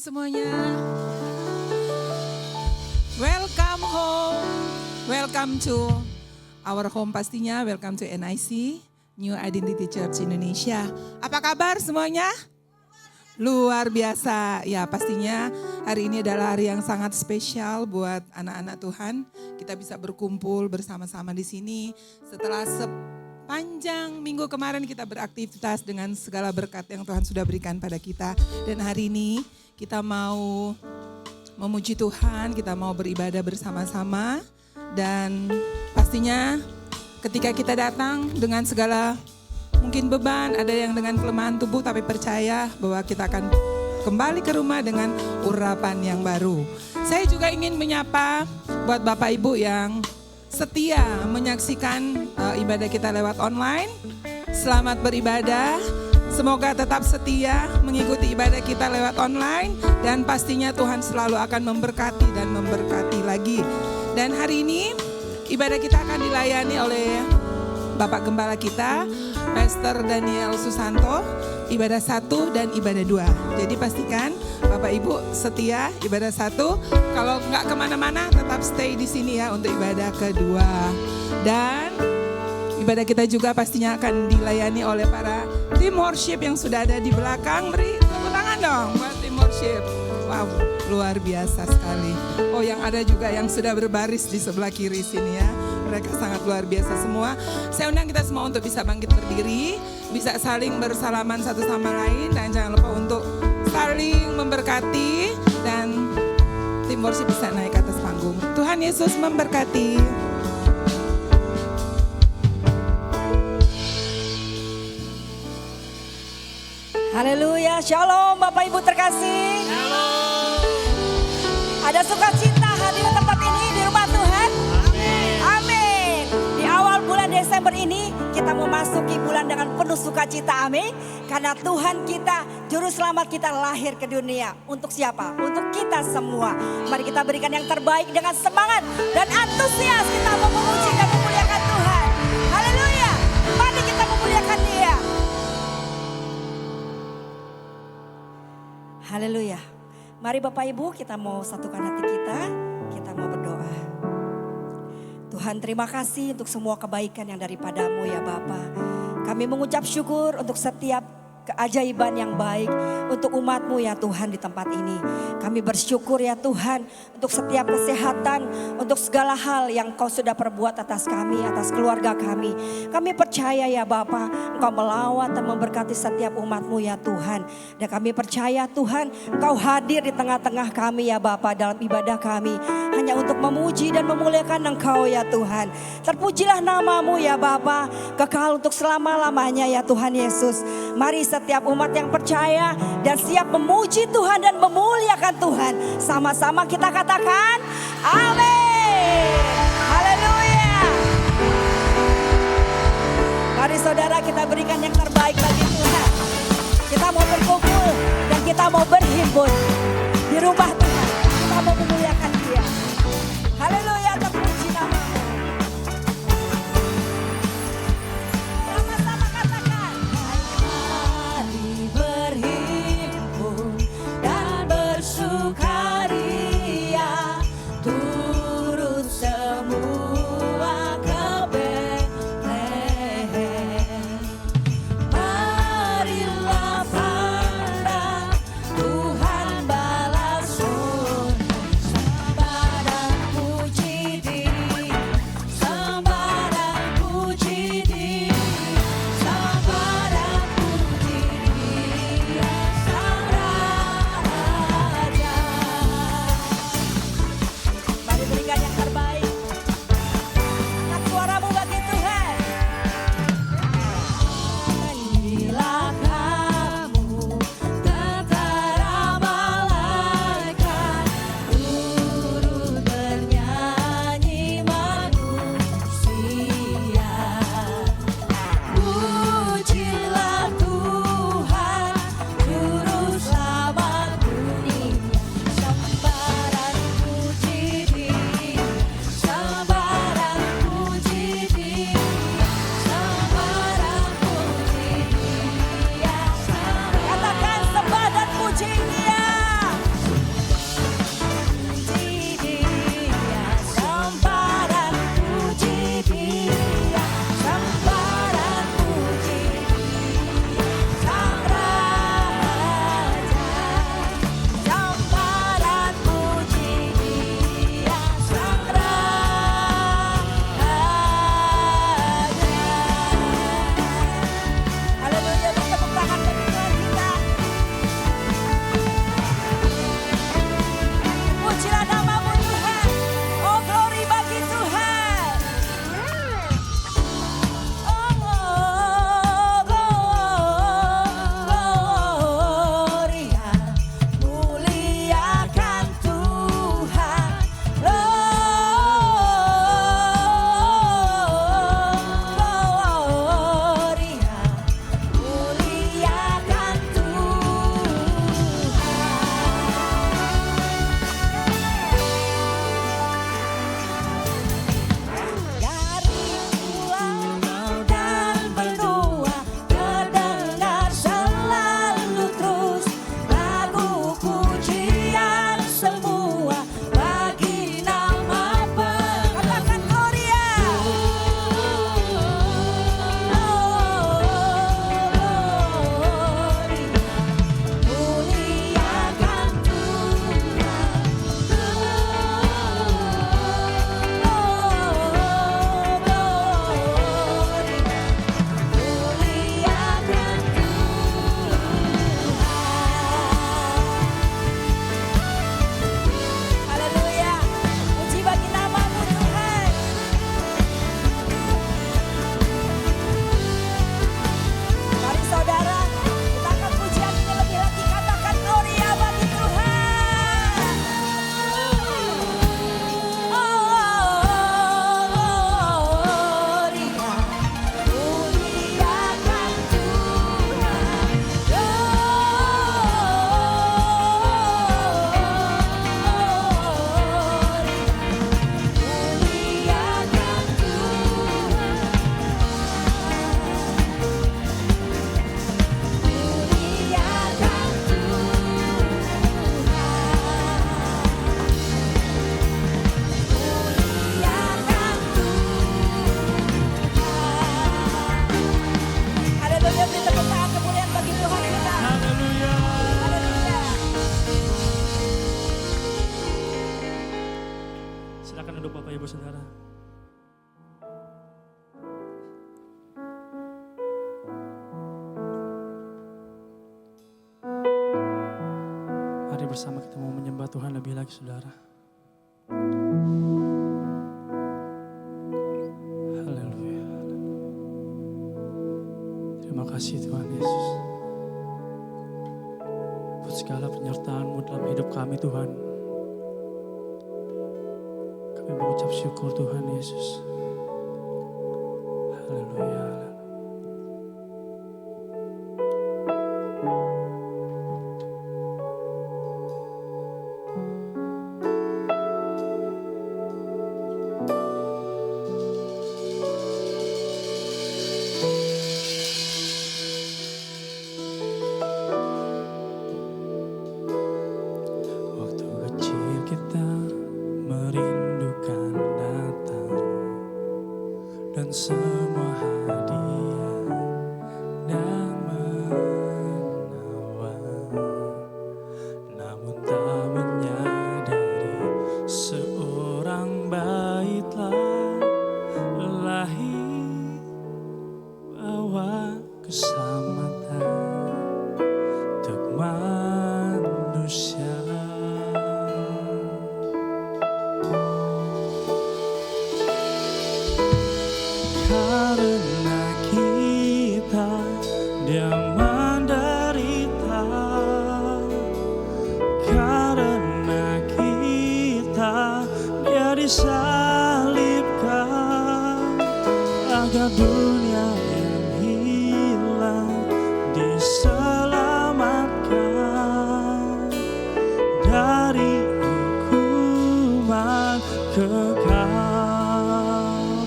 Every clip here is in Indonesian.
semuanya. Welcome home. Welcome to our home pastinya. Welcome to NIC, New Identity Church Indonesia. Apa kabar semuanya? Luar biasa. Ya pastinya hari ini adalah hari yang sangat spesial buat anak-anak Tuhan. Kita bisa berkumpul bersama-sama di sini setelah sepanjang minggu kemarin kita beraktivitas dengan segala berkat yang Tuhan sudah berikan pada kita. Dan hari ini kita mau memuji Tuhan, kita mau beribadah bersama-sama. Dan pastinya ketika kita datang dengan segala mungkin beban, ada yang dengan kelemahan tubuh, tapi percaya bahwa kita akan kembali ke rumah dengan urapan yang baru. Saya juga ingin menyapa buat Bapak Ibu yang setia menyaksikan ibadah kita lewat online. Selamat beribadah. Semoga tetap setia mengikuti ibadah kita lewat online. Dan pastinya Tuhan selalu akan memberkati dan memberkati lagi. Dan hari ini ibadah kita akan dilayani oleh Bapak Gembala kita, Pastor Daniel Susanto, ibadah 1 dan ibadah 2. Jadi pastikan Bapak Ibu setia ibadah 1, kalau nggak kemana-mana tetap stay di sini ya untuk ibadah kedua. Dan ibadah kita juga pastinya akan dilayani oleh para tim worship yang sudah ada di belakang. Beri tepuk tangan dong buat tim worship. Wow, luar biasa sekali. Oh, yang ada juga yang sudah berbaris di sebelah kiri sini ya. Mereka sangat luar biasa semua. Saya undang kita semua untuk bisa bangkit berdiri, bisa saling bersalaman satu sama lain, dan jangan lupa untuk saling memberkati, dan tim worship bisa naik ke atas panggung. Tuhan Yesus memberkati. Haleluya, shalom Bapak Ibu terkasih. Shalom. Ada sukacita hadir di tempat ini di rumah Tuhan. Amin. Di awal bulan Desember ini kita memasuki bulan dengan penuh sukacita, amin. Karena Tuhan kita, Juru Selamat kita lahir ke dunia. Untuk siapa? Untuk kita semua. Mari kita berikan yang terbaik dengan semangat dan antusias. Kita mau memuji dan memuliakan Tuhan. Haleluya. Mari kita memuliakan Dia. Haleluya. Mari Bapak Ibu kita mau satukan hati kita mau berdoa. Tuhan terima kasih untuk semua kebaikan yang daripadamu ya Bapa. Kami mengucap syukur untuk setiap keajaiban yang baik untuk umat-Mu ya Tuhan di tempat ini. Kami bersyukur ya Tuhan untuk setiap kesehatan, untuk segala hal yang Kau sudah perbuat atas kami, atas keluarga kami. Kami percaya ya Bapa, Engkau melawat dan memberkati setiap umat-Mu ya Tuhan. Dan kami percaya Tuhan, Engkau hadir di tengah-tengah kami ya Bapa dalam ibadah kami. Hanya untuk memuji dan memuliakan Engkau ya Tuhan. Terpujilah nama-Mu ya Bapa, kekal untuk selama-lamanya ya Tuhan Yesus. Mari setiap umat yang percaya dan siap memuji Tuhan dan memuliakan Tuhan. Sama-sama kita katakan, amin. Haleluya. Mari saudara kita berikan yang terbaik bagi Tuhan. Kita mau berkumpul dan kita mau berhimpun di rumah Tuhan. Kita mau memuliakan Dia. Haleluya, terpuji nama-Mu. Sama-sama katakan. Mari berhimpun dan bersukaria, turut semua ke Betlehem. Marilah pandang Tuhan bersama kita mau menyembah Tuhan lebih lagi saudara. Haleluya. Terima kasih Tuhan Yesus. Buat segala penyertaan-Mu dalam hidup kami Tuhan. Kami mengucap syukur Tuhan Yesus. Haleluya. Waktu kecil kita merindukan Natal dan semua hadiah dan menawan, namun tak menyadari seorang bayi telah lahir bawa keselamatan untuk manusia. Karena kita dia menderita, karena kita dia disalibkan, agar dunia yang hilang diselamatkan dari hukuman kekal.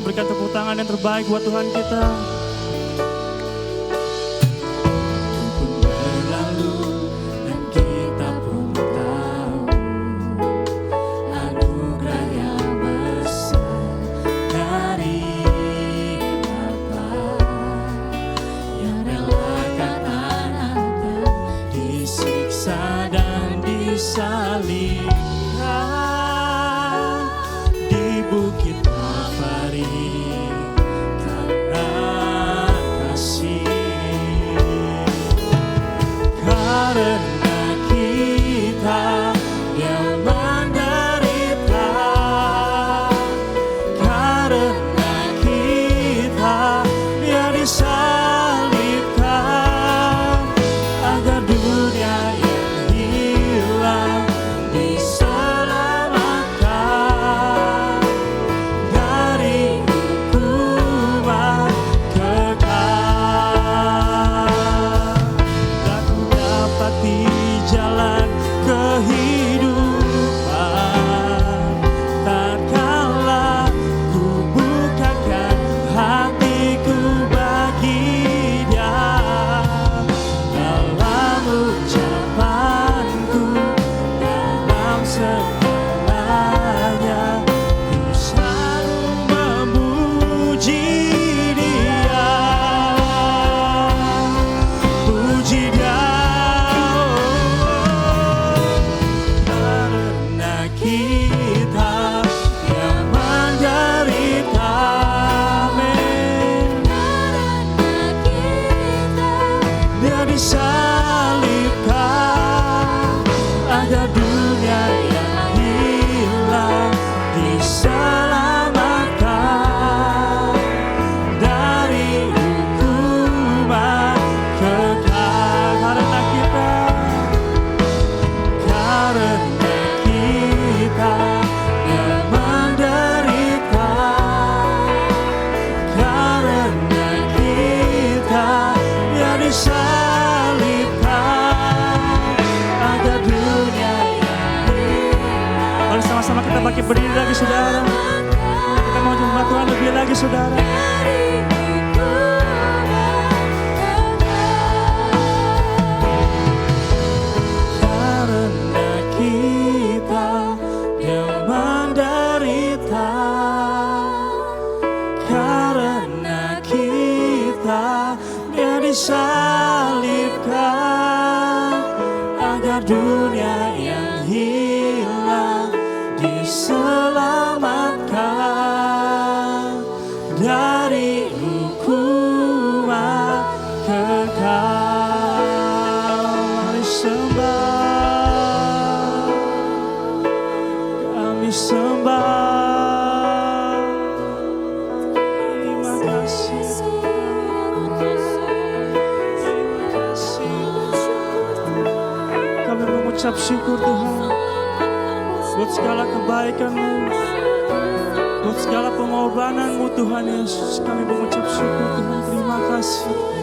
Berikan tepuk tangan yang terbaik buat Tuhan kita. Pun berlalu dan kita pun tahu anugerah yang besar dari Bapa yang relakan anaknya disiksa dan disalibkan di bukit karena kasih, karena kita dia menderita, karena kita dia disalibkan, agar dunia yang hilang diselamatkan dari hukuman kekal. Aku dapat di jalan kehidupan tatkala ku bukakan hatiku bagi Dia. Dalam ucapanku, dalam segalanya, ku selalu memuji Dia. Puji Dia, karena kita yang menderita, amin. Dia disalibkan, agar dunia yang hilang diselamatkan dari hukuman kekal. Karena kita yang menderita, karena kita yang disalibkan, agar dunia yang hilang. Mari sama-sama kita bangkit berdiri lagi saudara. Kita mau menyembah Tuhan lebih lagi saudara. Karena kita yang menderita, karena kita yang disalibkan, agar dunia yang hilang diselamatkan dari hukuman kekal. Mari sembah. Kami mengucap syukur Tuhan buat segala kebaikan-Mu, buat segala pengorbanan-Mu Tuhan Yesus. Kami mengucap syukur Tuhan, terima kasih.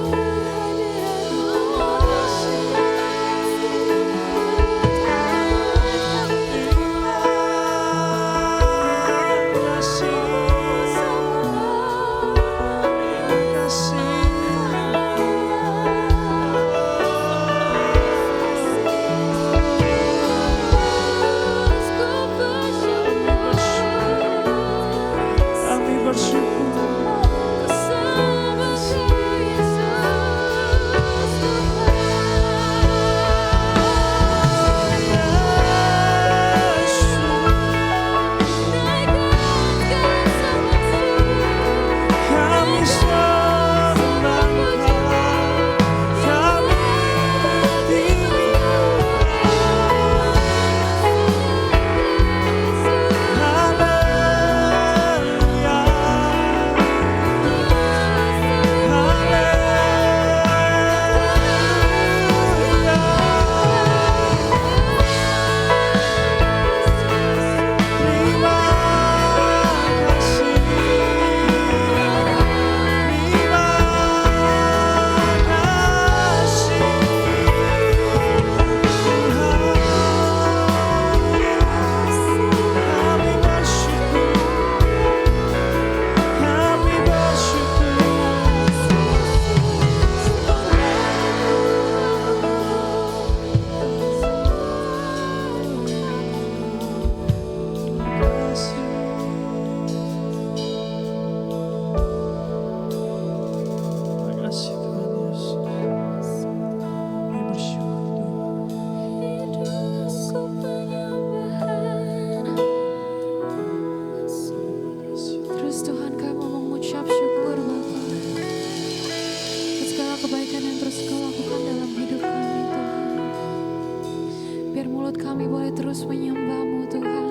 Kami boleh terus menyembah-Mu Tuhan.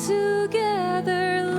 Together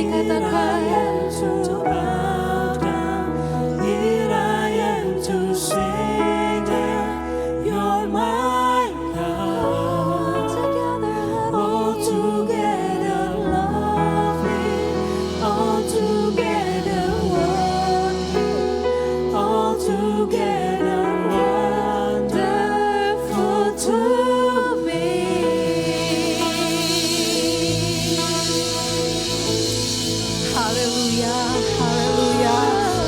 kasih katakan. To bow down, here I am to sing that you're my God. Altogether lovely, altogether worthy, altogether wonderful to me. Haleluya, haleluya.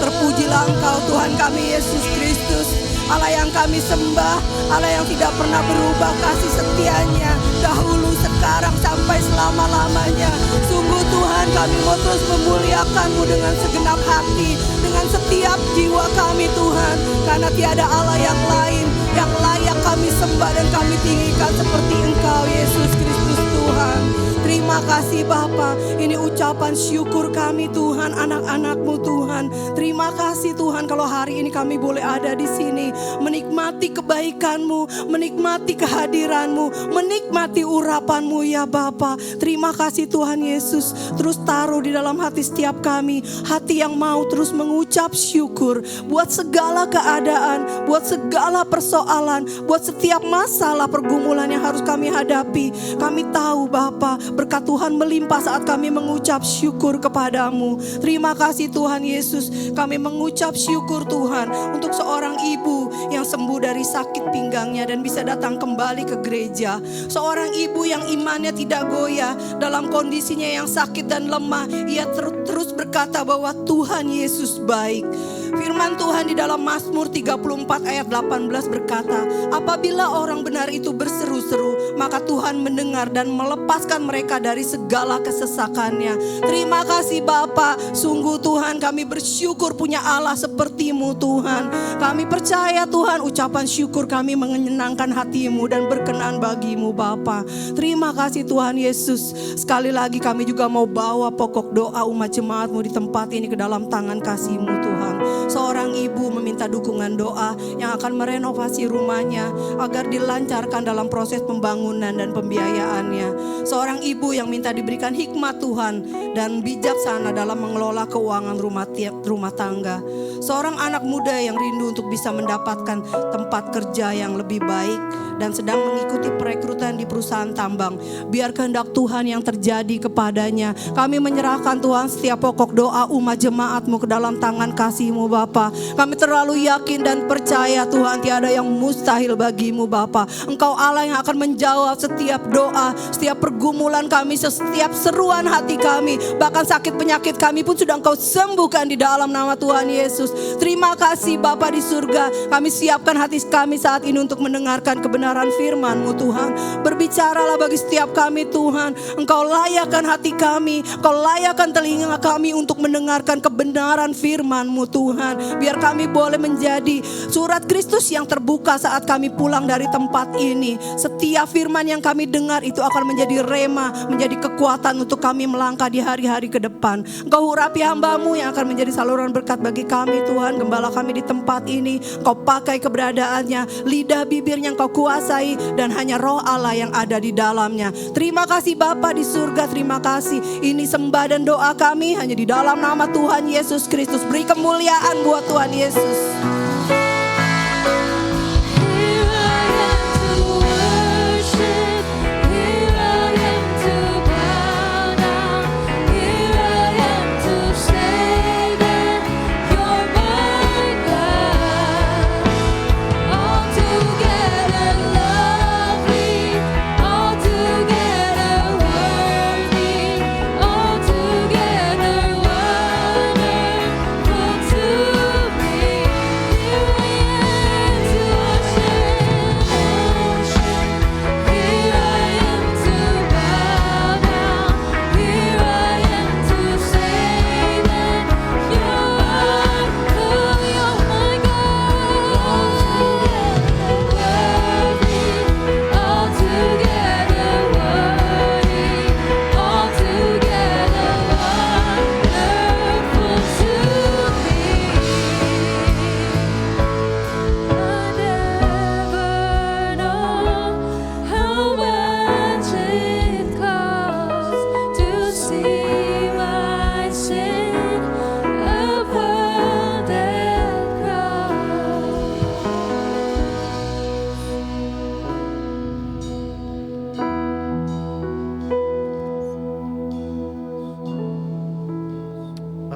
Terpujilah Engkau Tuhan kami Yesus Kristus, Allah yang kami sembah, Allah yang tidak pernah berubah kasih setianya, dahulu, sekarang, sampai selama-lamanya. Sungguh Tuhan, kami mau terus memuliakan-Mu dengan segenap hati, dengan setiap jiwa kami Tuhan, karena tiada Allah yang lain yang layak kami sembah dan kami tinggikan seperti Engkau Yesus Kristus Tuhan. Terima kasih Bapa, ini ucapan syukur kami Tuhan, anak-anak-Mu Tuhan. Terima kasih Tuhan kalau hari ini kami boleh ada di sini, menikmati kebaikan-Mu, menikmati kehadiran-Mu, menikmati urapan-Mu ya Bapa. Terima kasih Tuhan Yesus, terus taruh di dalam hati setiap kami, hati yang mau terus mengucap syukur buat segala keadaan, buat segala persoalan, buat setiap masalah pergumulan yang harus kami hadapi. Kami tahu Bapa, berkat Tuhan melimpah saat kami mengucap syukur kepadamu. Terima kasih Tuhan Yesus. Kami mengucap syukur Tuhan untuk seorang ibu yang sembuh dari sakit pinggangnya dan bisa datang kembali ke gereja. Seorang ibu yang imannya tidak goyah dalam kondisinya yang sakit dan lemah. Ia terus berkata bahwa Tuhan Yesus baik. Firman Tuhan di dalam Mazmur 34 ayat 18 berkata, apabila orang benar itu berseru-seru, maka Tuhan mendengar dan melepaskan mereka dari segala kesesakannya. Terima kasih Bapa, sungguh Tuhan kami bersyukur punya Allah seperti-Mu Tuhan. Kami percaya Tuhan ucapan syukur kami menyenangkan hati-Mu dan berkenan bagi-Mu Bapa. Terima kasih Tuhan Yesus. Sekali lagi kami juga mau bawa pokok doa umat jemaat-Mu di tempat ini ke dalam tangan kasih-Mu Tuhan. Seorang ibu meminta dukungan doa yang akan merenovasi rumahnya agar dilancarkan dalam proses pembangunan dan pembiayaannya. Seorang ibu yang minta diberikan hikmat Tuhan dan bijaksana dalam mengelola keuangan rumah tangga. Seorang anak muda yang rindu untuk bisa mendapatkan tempat kerja yang lebih baik dan sedang mengikuti perekrutan di perusahaan tambang. Biar kehendak Tuhan yang terjadi kepadanya. Kami menyerahkan Tuhan setiap pokok doa umat jemaat-Mu ke dalam tangan kasih-Mu Bapa. Kami terlalu yakin dan percaya Tuhan tiada yang mustahil bagi-Mu Bapa. Engkau Allah yang akan menjawab setiap doa, setiap pergumulan kami, setiap seruan hati kami. Bahkan sakit penyakit kami pun sudah Engkau sembuhkan di dalam nama Tuhan Yesus. Terima kasih Bapa di surga. Kami siapkan hati kami saat ini untuk mendengarkan kebenaran firman-Mu Tuhan. Berbicaralah bagi setiap kami Tuhan. Engkau layakkan hati kami, Engkau layakkan telinga kami untuk mendengarkan kebenaran firman-Mu Tuhan. Biar kami boleh menjadi surat Kristus yang terbuka saat kami pulang dari tempat ini. Setiap firman yang kami dengar itu akan menjadi rema, menjadi kekuatan untuk kami melangkah di hari-hari ke depan. Engkau urapi hamba-Mu yang akan menjadi saluran berkat bagi kami Tuhan. Gembala kami di tempat ini, Engkau pakai keberadaannya, lidah bibirnya Engkau kuasai, dan hanya roh Allah yang ada di dalamnya. Terima kasih Bapa di surga, terima kasih. Ini sembah dan doa kami hanya di dalam nama Tuhan Yesus Kristus. Beri kemuliaan buat Tuhan Yesus.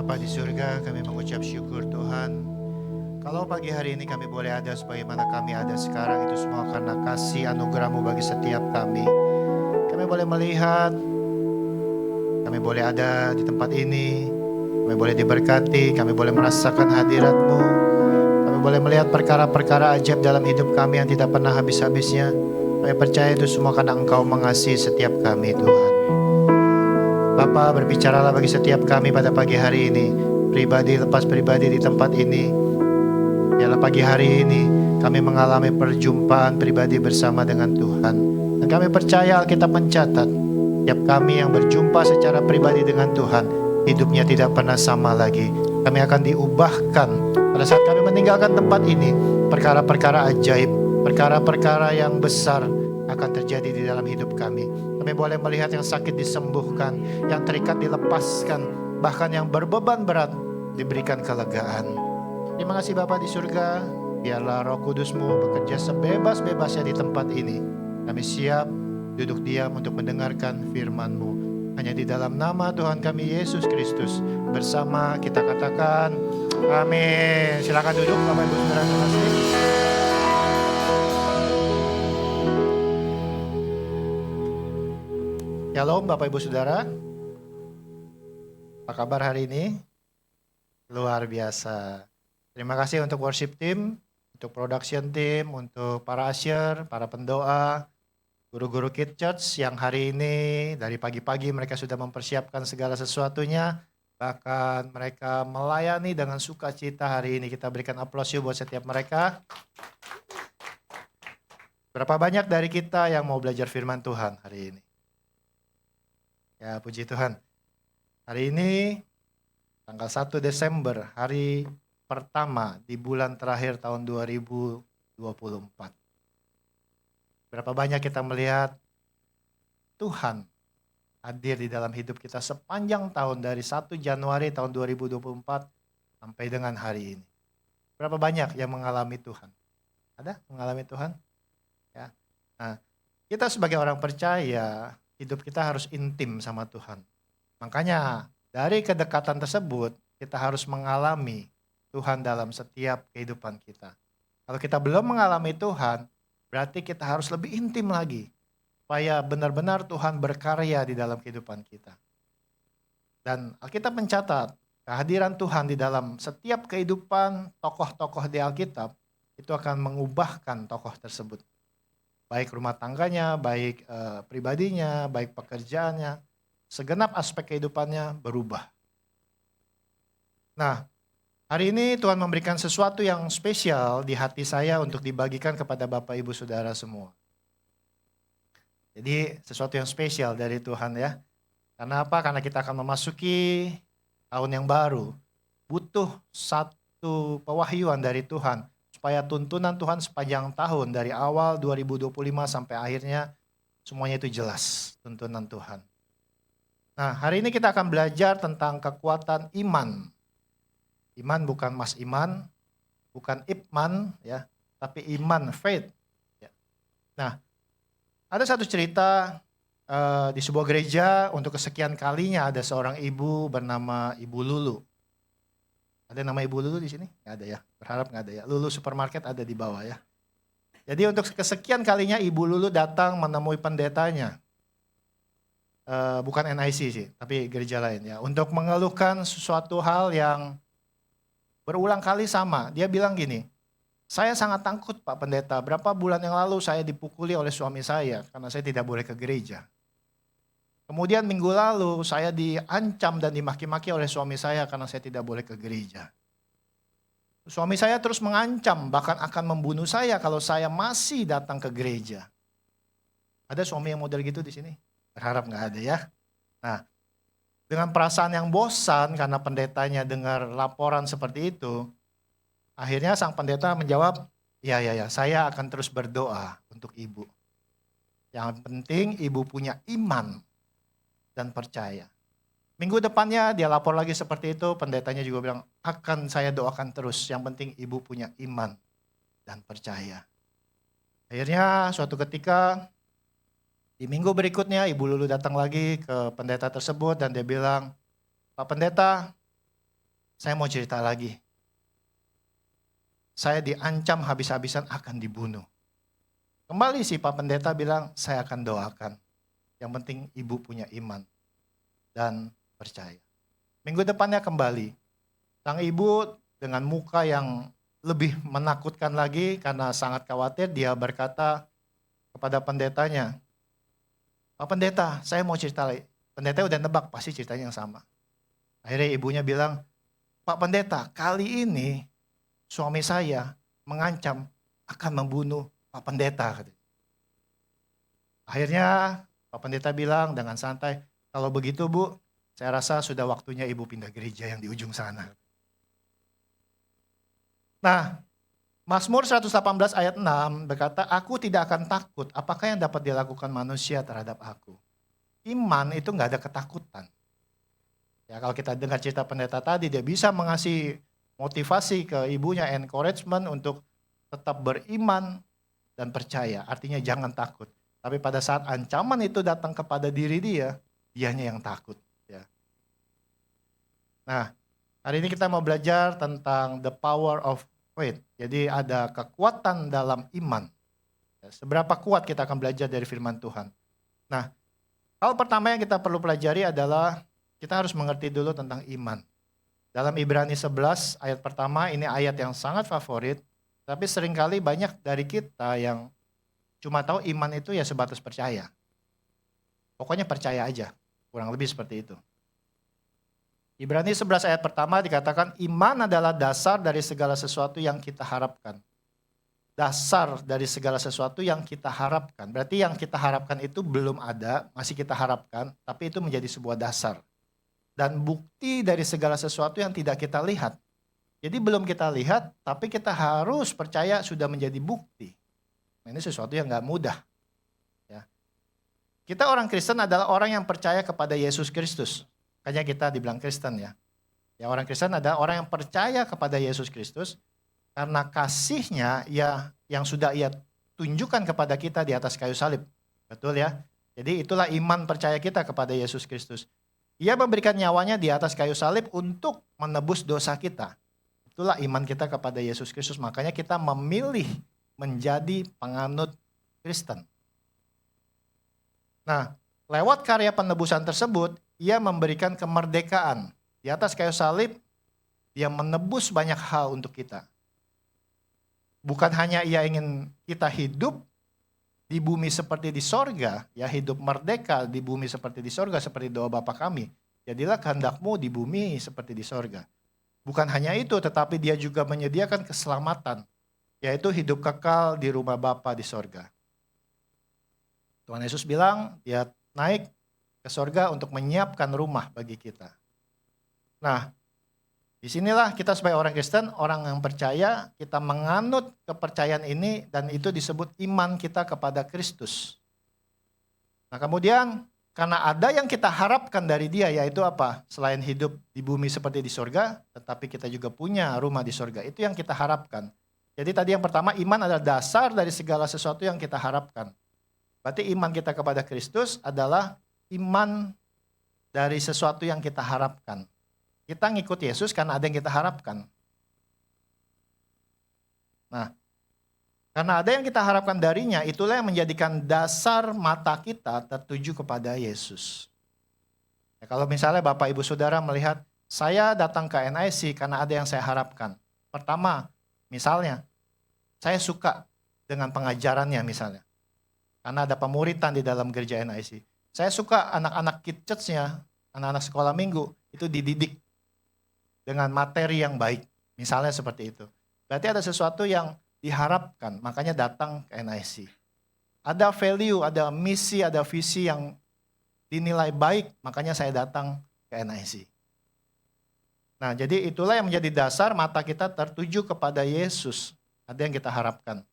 Bapa di surga, kami mengucap syukur Tuhan. Kalau pagi hari ini kami boleh ada sebagaimana kami ada sekarang, itu semua karena kasih anugerah-Mu bagi setiap kami. Kami boleh melihat, kami boleh ada di tempat ini, kami boleh diberkati, kami boleh merasakan hadirat-Mu. Kami boleh melihat perkara-perkara ajaib dalam hidup kami yang tidak pernah habis-habisnya. Kami percaya itu semua karena Engkau mengasihi setiap kami Tuhan. Bapa, berbicaralah bagi setiap kami pada pagi hari ini, pribadi lepas pribadi di tempat ini. Biarlah pagi hari ini kami mengalami perjumpaan pribadi bersama dengan Tuhan. Dan kami percaya Alkitab mencatat, tiap kami yang berjumpa secara pribadi dengan Tuhan, hidupnya tidak pernah sama lagi. Kami akan diubahkan pada saat kami meninggalkan tempat ini. Perkara-perkara ajaib, perkara-perkara yang besar akan terjadi di dalam hidup kami. Kami boleh melihat yang sakit disembuhkan, yang terikat dilepaskan, bahkan yang berbeban berat diberikan kelegaan. Terima kasih Bapa di surga, biarlah Roh Kudus-Mu bekerja sebebas-bebasnya di tempat ini. Kami siap duduk diam untuk mendengarkan firman-Mu. Hanya di dalam nama Tuhan kami Yesus Kristus bersama kita katakan amin. Silakan duduk Bapak Ibu Saudara terkasih. Shalom Bapak Ibu Saudara. Apa kabar hari ini? Luar biasa. Terima kasih untuk worship team, untuk production team, untuk para usher, para pendoa, guru-guru Kid Church yang hari ini dari pagi-pagi mereka sudah mempersiapkan segala sesuatunya. Bahkan mereka melayani dengan sukacita hari ini. Kita berikan aplaus yuk buat setiap mereka. Berapa banyak dari kita yang mau belajar firman Tuhan hari ini? Ya, puji Tuhan. Hari ini tanggal 1 Desember, hari pertama di bulan terakhir tahun 2024. Berapa banyak kita melihat Tuhan hadir di dalam hidup kita sepanjang tahun dari 1 Januari tahun 2024 sampai dengan hari ini. Berapa banyak yang mengalami Tuhan? Ada mengalami Tuhan? Ya. Nah, kita sebagai orang percaya, hidup kita harus intim sama Tuhan. Makanya dari kedekatan tersebut kita harus mengalami Tuhan dalam setiap kehidupan kita. Kalau kita belum mengalami Tuhan, berarti kita harus lebih intim lagi. Supaya benar-benar Tuhan berkarya di dalam kehidupan kita. Dan Alkitab mencatat kehadiran Tuhan di dalam setiap kehidupan tokoh-tokoh di Alkitab itu akan mengubahkan tokoh tersebut. Baik rumah tangganya, baik pribadinya, baik pekerjaannya, segenap aspek kehidupannya berubah. Nah, hari ini Tuhan memberikan sesuatu yang spesial di hati saya untuk dibagikan kepada Bapak Ibu Saudara semua. Jadi sesuatu yang spesial dari Tuhan ya. Karena apa? Karena kita akan memasuki tahun yang baru. Butuh satu pewahyuan dari Tuhan. Supaya tuntunan Tuhan sepanjang tahun dari awal 2025 sampai akhirnya semuanya itu jelas tuntunan Tuhan. Nah, hari ini kita akan belajar tentang kekuatan iman. Iman bukan Mas Iman, bukan Ipman ya, tapi iman, faith. Ya. Nah, ada satu cerita di sebuah gereja untuk kesekian kalinya ada seorang ibu bernama Ibu Lulu. Ada nama Ibu Lulu di sini? Nggak ada ya, berharap nggak ada ya. Lulu supermarket ada di bawah ya. Jadi untuk kesekian kalinya Ibu Lulu datang menemui pendetanya. Bukan NIC sih, tapi gereja lain ya. Untuk mengeluhkan sesuatu hal yang berulang kali sama. Dia bilang gini, saya sangat takut Pak Pendeta, berapa bulan yang lalu saya dipukuli oleh suami saya karena saya tidak boleh ke gereja. Kemudian minggu lalu saya diancam dan dimaki-maki oleh suami saya karena saya tidak boleh ke gereja. Suami saya terus mengancam bahkan akan membunuh saya kalau saya masih datang ke gereja. Ada suami yang model gitu di sini? Berharap nggak ada ya. Nah, dengan perasaan yang bosan karena pendetanya dengar laporan seperti itu, akhirnya sang pendeta menjawab, ya, saya akan terus berdoa untuk ibu. Yang penting ibu punya iman dan percaya. Minggu depannya dia lapor lagi seperti itu, pendetanya juga bilang, akan saya doakan terus, yang penting ibu punya iman dan percaya. Akhirnya suatu ketika, di minggu berikutnya Ibu Lulu datang lagi ke pendeta tersebut dan dia bilang, Pak Pendeta, saya mau cerita lagi. Saya diancam habis-habisan akan dibunuh. Kembali si Pak Pendeta bilang, saya akan doakan. Yang penting ibu punya iman dan percaya. Minggu depannya kembali. Sang ibu dengan muka yang lebih menakutkan lagi karena sangat khawatir, dia berkata kepada pendetanya, Pak Pendeta, saya mau cerita lagi. Pendeta udah nebak, pasti ceritanya yang sama. Akhirnya ibunya bilang, Pak Pendeta, kali ini suami saya mengancam akan membunuh Pak Pendeta. Akhirnya Pak Pendeta bilang dengan santai, kalau begitu Bu, saya rasa sudah waktunya ibu pindah gereja yang di ujung sana. Nah, Mazmur 118 ayat 6 berkata, aku tidak akan takut apakah yang dapat dilakukan manusia terhadap aku. Iman itu nggak ada ketakutan. Ya, kalau kita dengar cerita pendeta tadi, dia bisa mengasih motivasi ke ibunya, encouragement untuk tetap beriman dan percaya. Artinya jangan takut. Tapi pada saat ancaman itu datang kepada diri dia, dianya yang takut. Ya. Nah, hari ini kita mau belajar tentang the power of faith. Jadi ada kekuatan dalam iman. Ya, seberapa kuat kita akan belajar dari firman Tuhan. Nah, hal pertama yang kita perlu pelajari adalah kita harus mengerti dulu tentang iman. Dalam Ibrani 11 ayat pertama, ini ayat yang sangat favorit. Tapi seringkali banyak dari kita yang cuma tahu iman itu ya sebatas percaya. Pokoknya percaya aja, kurang lebih seperti itu. Ibrani 11 ayat pertama dikatakan, iman adalah dasar dari segala sesuatu yang kita harapkan. Dasar dari segala sesuatu yang kita harapkan. Berarti yang kita harapkan itu belum ada, masih kita harapkan, tapi itu menjadi sebuah dasar. Dan bukti dari segala sesuatu yang tidak kita lihat. Jadi belum kita lihat, tapi kita harus percaya sudah menjadi bukti. Nah, ini sesuatu yang gak mudah. Ya. Kita orang Kristen adalah orang yang percaya kepada Yesus Kristus. Makanya kita dibilang Kristen ya. Ya, orang Kristen adalah orang yang percaya kepada Yesus Kristus karena kasihnya ya yang sudah ia tunjukkan kepada kita di atas kayu salib. Betul ya? Jadi itulah iman percaya kita kepada Yesus Kristus. Ia memberikan nyawanya di atas kayu salib untuk menebus dosa kita. Itulah iman kita kepada Yesus Kristus. Makanya kita memilih menjadi penganut Kristen. Nah, lewat karya penebusan tersebut, ia memberikan kemerdekaan. Di atas kayu salib, dia menebus banyak hal untuk kita. Bukan hanya ia ingin kita hidup di bumi seperti di sorga, ya hidup merdeka di bumi seperti di sorga, seperti doa Bapa kami. Jadilah kehendakmu di bumi seperti di sorga. Bukan hanya itu, tetapi dia juga menyediakan keselamatan, yaitu hidup kekal di rumah Bapa di sorga. Tuhan Yesus bilang, dia naik ke sorga untuk menyiapkan rumah bagi kita. Nah, disinilah kita sebagai orang Kristen, orang yang percaya, kita menganut kepercayaan ini dan itu disebut iman kita kepada Kristus. Nah kemudian karena ada yang kita harapkan dari dia, yaitu apa? Selain hidup di bumi seperti di sorga, tetapi kita juga punya rumah di sorga. Itu yang kita harapkan. Jadi tadi yang pertama, iman adalah dasar dari segala sesuatu yang kita harapkan. Berarti iman kita kepada Kristus adalah iman dari sesuatu yang kita harapkan. Kita ngikut Yesus karena ada yang kita harapkan. Nah, karena ada yang kita harapkan darinya, itulah yang menjadikan dasar mata kita tertuju kepada Yesus. Ya, kalau misalnya Bapak Ibu Saudara melihat, saya datang ke NIC karena ada yang saya harapkan. Pertama, misalnya, saya suka dengan pengajarannya misalnya. Karena ada pemuritan di dalam gereja NIC. Saya suka anak-anak kid church-nya, anak-anak sekolah minggu, itu dididik dengan materi yang baik. Misalnya seperti itu. Berarti ada sesuatu yang diharapkan, makanya datang ke NIC. Ada value, ada misi, ada visi yang dinilai baik, makanya saya datang ke NIC. Nah, jadi itulah yang menjadi dasar mata kita tertuju kepada Yesus. Ada yang kita harapkan.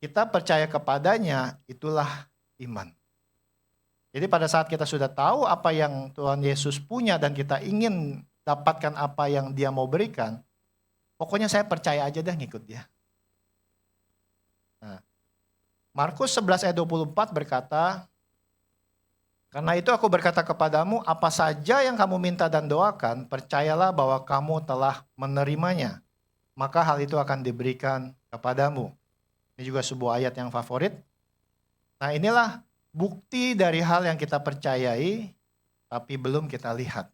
Kita percaya kepadanya, itulah iman. Jadi pada saat kita sudah tahu apa yang Tuhan Yesus punya dan kita ingin dapatkan apa yang dia mau berikan, pokoknya saya percaya aja dah ngikut dia. Nah, Markus 11 ayat 24 berkata, Karena itu aku berkata kepadamu, apa saja yang kamu minta dan doakan, percayalah bahwa kamu telah menerimanya. Maka hal itu akan diberikan kepadamu. Ini juga sebuah ayat yang favorit. Nah, inilah bukti dari hal yang kita percayai, tapi belum kita lihat.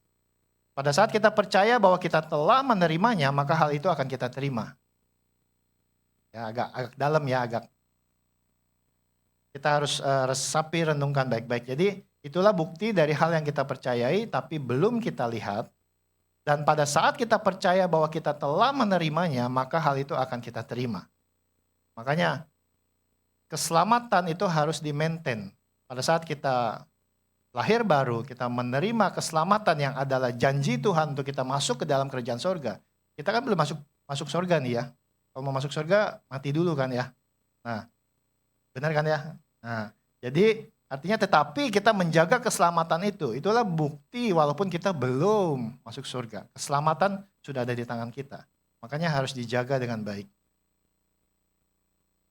Pada saat kita percaya bahwa kita telah menerimanya, maka hal itu akan kita terima. Ya, agak dalam ya, kita harus resapi, renungkan baik-baik. Jadi itulah bukti dari hal yang kita percayai, tapi belum kita lihat. Dan pada saat kita percaya bahwa kita telah menerimanya, maka hal itu akan kita terima. Makanya keselamatan itu harus di-maintain. Pada saat kita lahir baru, kita menerima keselamatan yang adalah janji Tuhan untuk kita masuk ke dalam kerajaan sorga. Kita kan belum masuk sorga nih ya. Kalau mau masuk sorga, mati dulu kan ya. Nah, benar kan ya? Nah, jadi artinya tetapi kita menjaga keselamatan itu. Itulah bukti walaupun kita belum masuk surga. Keselamatan sudah ada di tangan kita. Makanya harus dijaga dengan baik.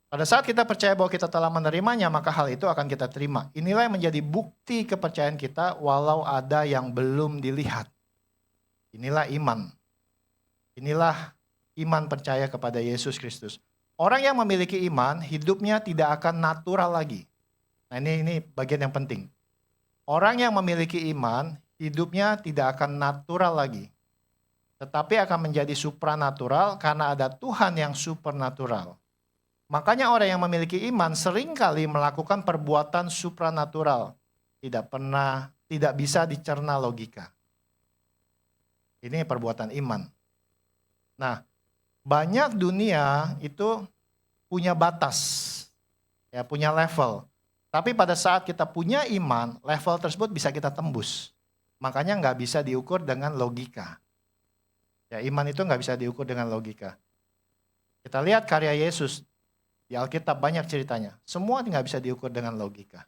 Pada saat kita percaya bahwa kita telah menerimanya, maka hal itu akan kita terima. Inilah yang menjadi bukti kepercayaan kita walau ada yang belum dilihat. Inilah iman. Inilah iman percaya kepada Yesus Kristus. Orang yang memiliki iman, hidupnya tidak akan natural lagi. Nah ini bagian yang penting. Orang yang memiliki iman, hidupnya tidak akan natural lagi. Tetapi akan menjadi supranatural karena ada Tuhan yang supernatural. Makanya orang yang memiliki iman seringkali melakukan perbuatan supranatural. Tidak bisa dicerna logika. Ini perbuatan iman. Nah, banyak dunia itu punya batas, ya punya level. Tapi pada saat kita punya iman, level tersebut bisa kita tembus. Makanya nggak bisa diukur dengan logika. Ya iman itu nggak bisa diukur dengan logika. Kita lihat karya Yesus di Alkitab banyak ceritanya. Semua nggak bisa diukur dengan logika.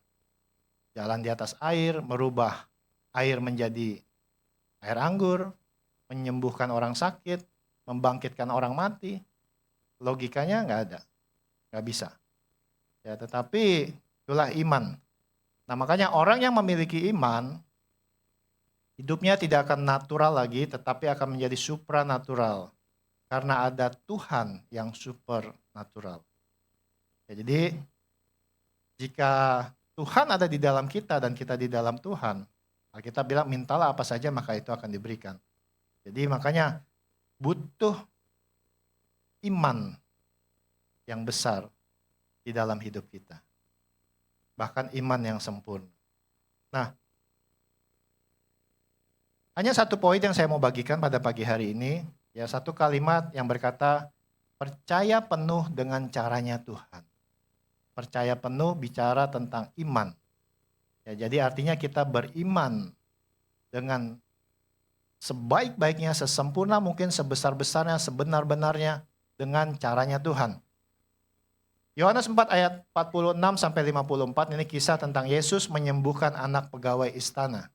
Jalan di atas air, merubah air menjadi air anggur, menyembuhkan orang sakit, membangkitkan orang mati, logikanya nggak ada, nggak bisa. Ya, tetapi itulah iman. Nah makanya orang yang memiliki iman, hidupnya tidak akan natural lagi, tetapi akan menjadi supranatural. Karena ada Tuhan yang supernatural. Ya, jadi jika Tuhan ada di dalam kita dan kita di dalam Tuhan, kita bilang mintalah apa saja maka itu akan diberikan. Jadi makanya butuh iman yang besar di dalam hidup kita. Bahkan iman yang sempurna. Nah, hanya satu poin yang saya mau bagikan pada pagi hari ini. Ya, satu kalimat yang berkata, percaya penuh dengan caranya Tuhan. Percaya penuh bicara tentang iman. Ya, jadi artinya kita beriman dengan sebaik-baiknya, sesempurna mungkin, sebesar-besarnya, sebenar-benarnya dengan caranya Tuhan. Yohanes 4 ayat 46 sampai 54 ini kisah tentang Yesus menyembuhkan anak pegawai istana.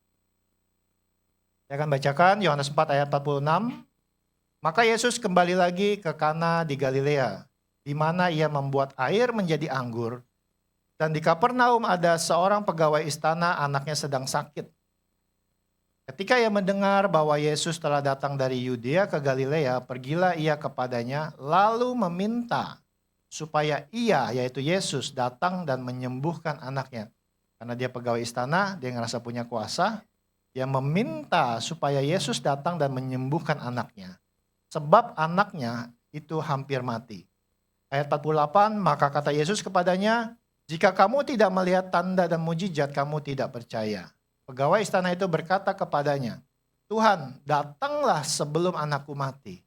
Saya akan bacakan Yohanes 4 ayat 46. Maka Yesus kembali lagi ke Kana di Galilea, di mana ia membuat air menjadi anggur. Dan di Kapernaum ada seorang pegawai istana, anaknya sedang sakit. Ketika ia mendengar bahwa Yesus telah datang dari Yudea ke Galilea, pergilah ia kepadanya, lalu meminta supaya ia, yaitu Yesus, datang dan menyembuhkan anaknya. Karena dia pegawai istana, dia ngerasa punya kuasa, dia meminta supaya Yesus datang dan menyembuhkan anaknya. Sebab anaknya itu hampir mati. Ayat 48, maka kata Yesus kepadanya, jika kamu tidak melihat tanda dan mujizat, kamu tidak percaya. Pegawai istana itu berkata kepadanya, Tuhan, datanglah sebelum anakku mati.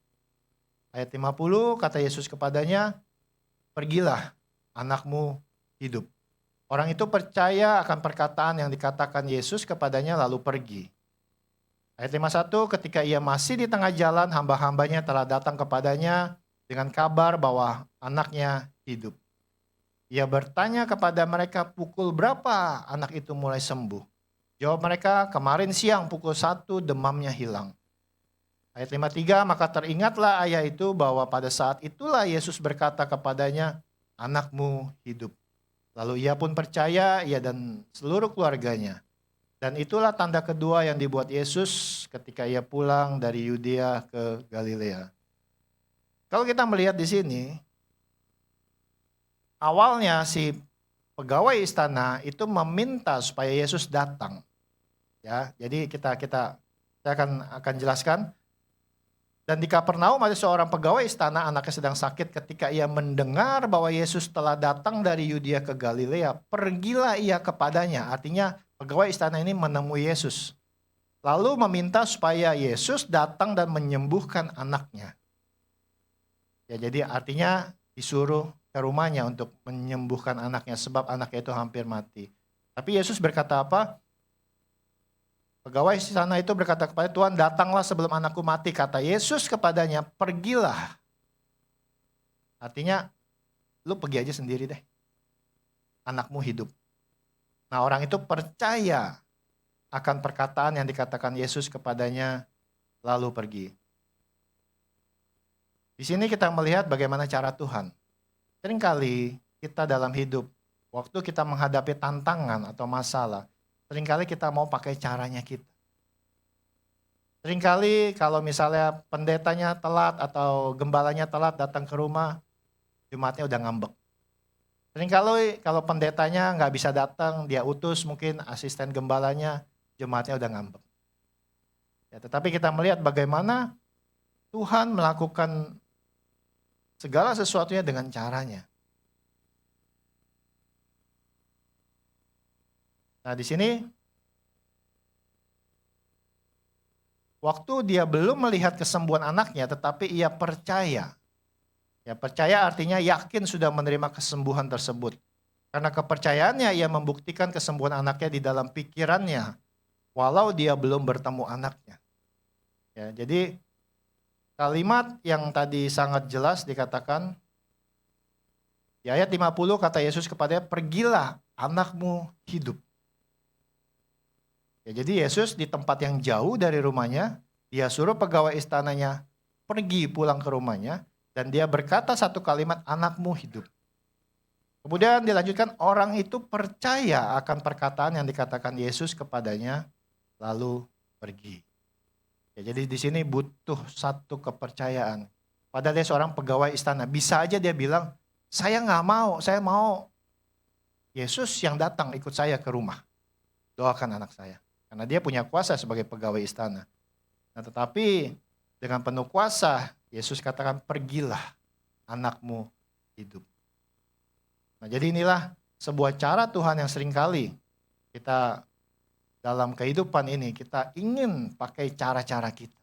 Ayat 50, kata Yesus kepadanya, pergilah, anakmu hidup. Orang itu percaya akan perkataan yang dikatakan Yesus kepadanya lalu pergi. Ayat 51, ketika ia masih di tengah jalan, hamba-hambanya telah datang kepadanya dengan kabar bahwa anaknya hidup. Ia bertanya kepada mereka, pukul berapa anak itu mulai sembuh? Jawab mereka, kemarin siang pukul 1 demamnya hilang. Ayat 53, maka teringatlah ayah itu bahwa pada saat itulah Yesus berkata kepadanya, anakmu hidup. Lalu ia pun percaya, ia dan seluruh keluarganya. Dan itulah tanda kedua yang dibuat Yesus ketika ia pulang dari Yudea ke Galilea. Kalau kita melihat di sini, awalnya si pegawai istana itu meminta supaya Yesus datang. Ya, jadi saya akan jelaskan. Dan di Kapernaum ada seorang pegawai istana, anaknya sedang sakit. Ketika ia mendengar bahwa Yesus telah datang dari Yudea ke Galilea, pergilah ia kepadanya. Artinya pegawai istana ini menemui Yesus. Lalu meminta supaya Yesus datang dan menyembuhkan anaknya. Ya, jadi artinya disuruh ke rumahnya untuk menyembuhkan anaknya sebab anaknya itu hampir mati. Tapi Yesus berkata apa? Pegawai istana itu berkata kepada Tuhan, datanglah sebelum anakku mati. Kata Yesus kepadanya, pergilah. Artinya, lu pergi aja sendiri deh. Anakmu hidup. Nah, orang itu percaya akan perkataan yang dikatakan Yesus kepadanya, lalu pergi. Di sini kita melihat bagaimana cara Tuhan. Seringkali kita dalam hidup, waktu kita menghadapi tantangan atau masalah, seringkali kita mau pakai caranya kita. Seringkali kalau misalnya pendetanya telat atau gembalanya telat datang ke rumah, jemaatnya udah ngambek. Seringkali kalau pendetanya nggak bisa datang, dia utus mungkin asisten gembalanya, jemaatnya udah ngambek. Ya, tetapi kita melihat bagaimana Tuhan melakukan segala sesuatunya dengan caranya. Nah, di sini waktu dia belum melihat kesembuhan anaknya, tetapi ia percaya. Ya, percaya artinya yakin sudah menerima kesembuhan tersebut. Karena kepercayaannya ia membuktikan kesembuhan anaknya di dalam pikirannya, walau dia belum bertemu anaknya. Ya, jadi kalimat yang tadi sangat jelas dikatakan, di ayat 50 kata Yesus kepadanya, pergilah, anakmu hidup. Ya, jadi Yesus di tempat yang jauh dari rumahnya, dia suruh pegawai istananya pergi pulang ke rumahnya, dan dia berkata satu kalimat, anakmu hidup. Kemudian dilanjutkan, orang itu percaya akan perkataan yang dikatakan Yesus kepadanya, lalu pergi. Ya, jadi di sini butuh satu kepercayaan. Padahal dia seorang pegawai istana, bisa aja dia bilang, saya nggak mau, saya mau Yesus yang datang ikut saya ke rumah. Doakan anak saya. Karena dia punya kuasa sebagai pegawai istana. Nah, tetapi dengan penuh kuasa, Yesus katakan, pergilah, anakmu hidup. Nah, jadi inilah sebuah cara Tuhan yang seringkali kita dalam kehidupan ini, kita ingin pakai cara-cara kita.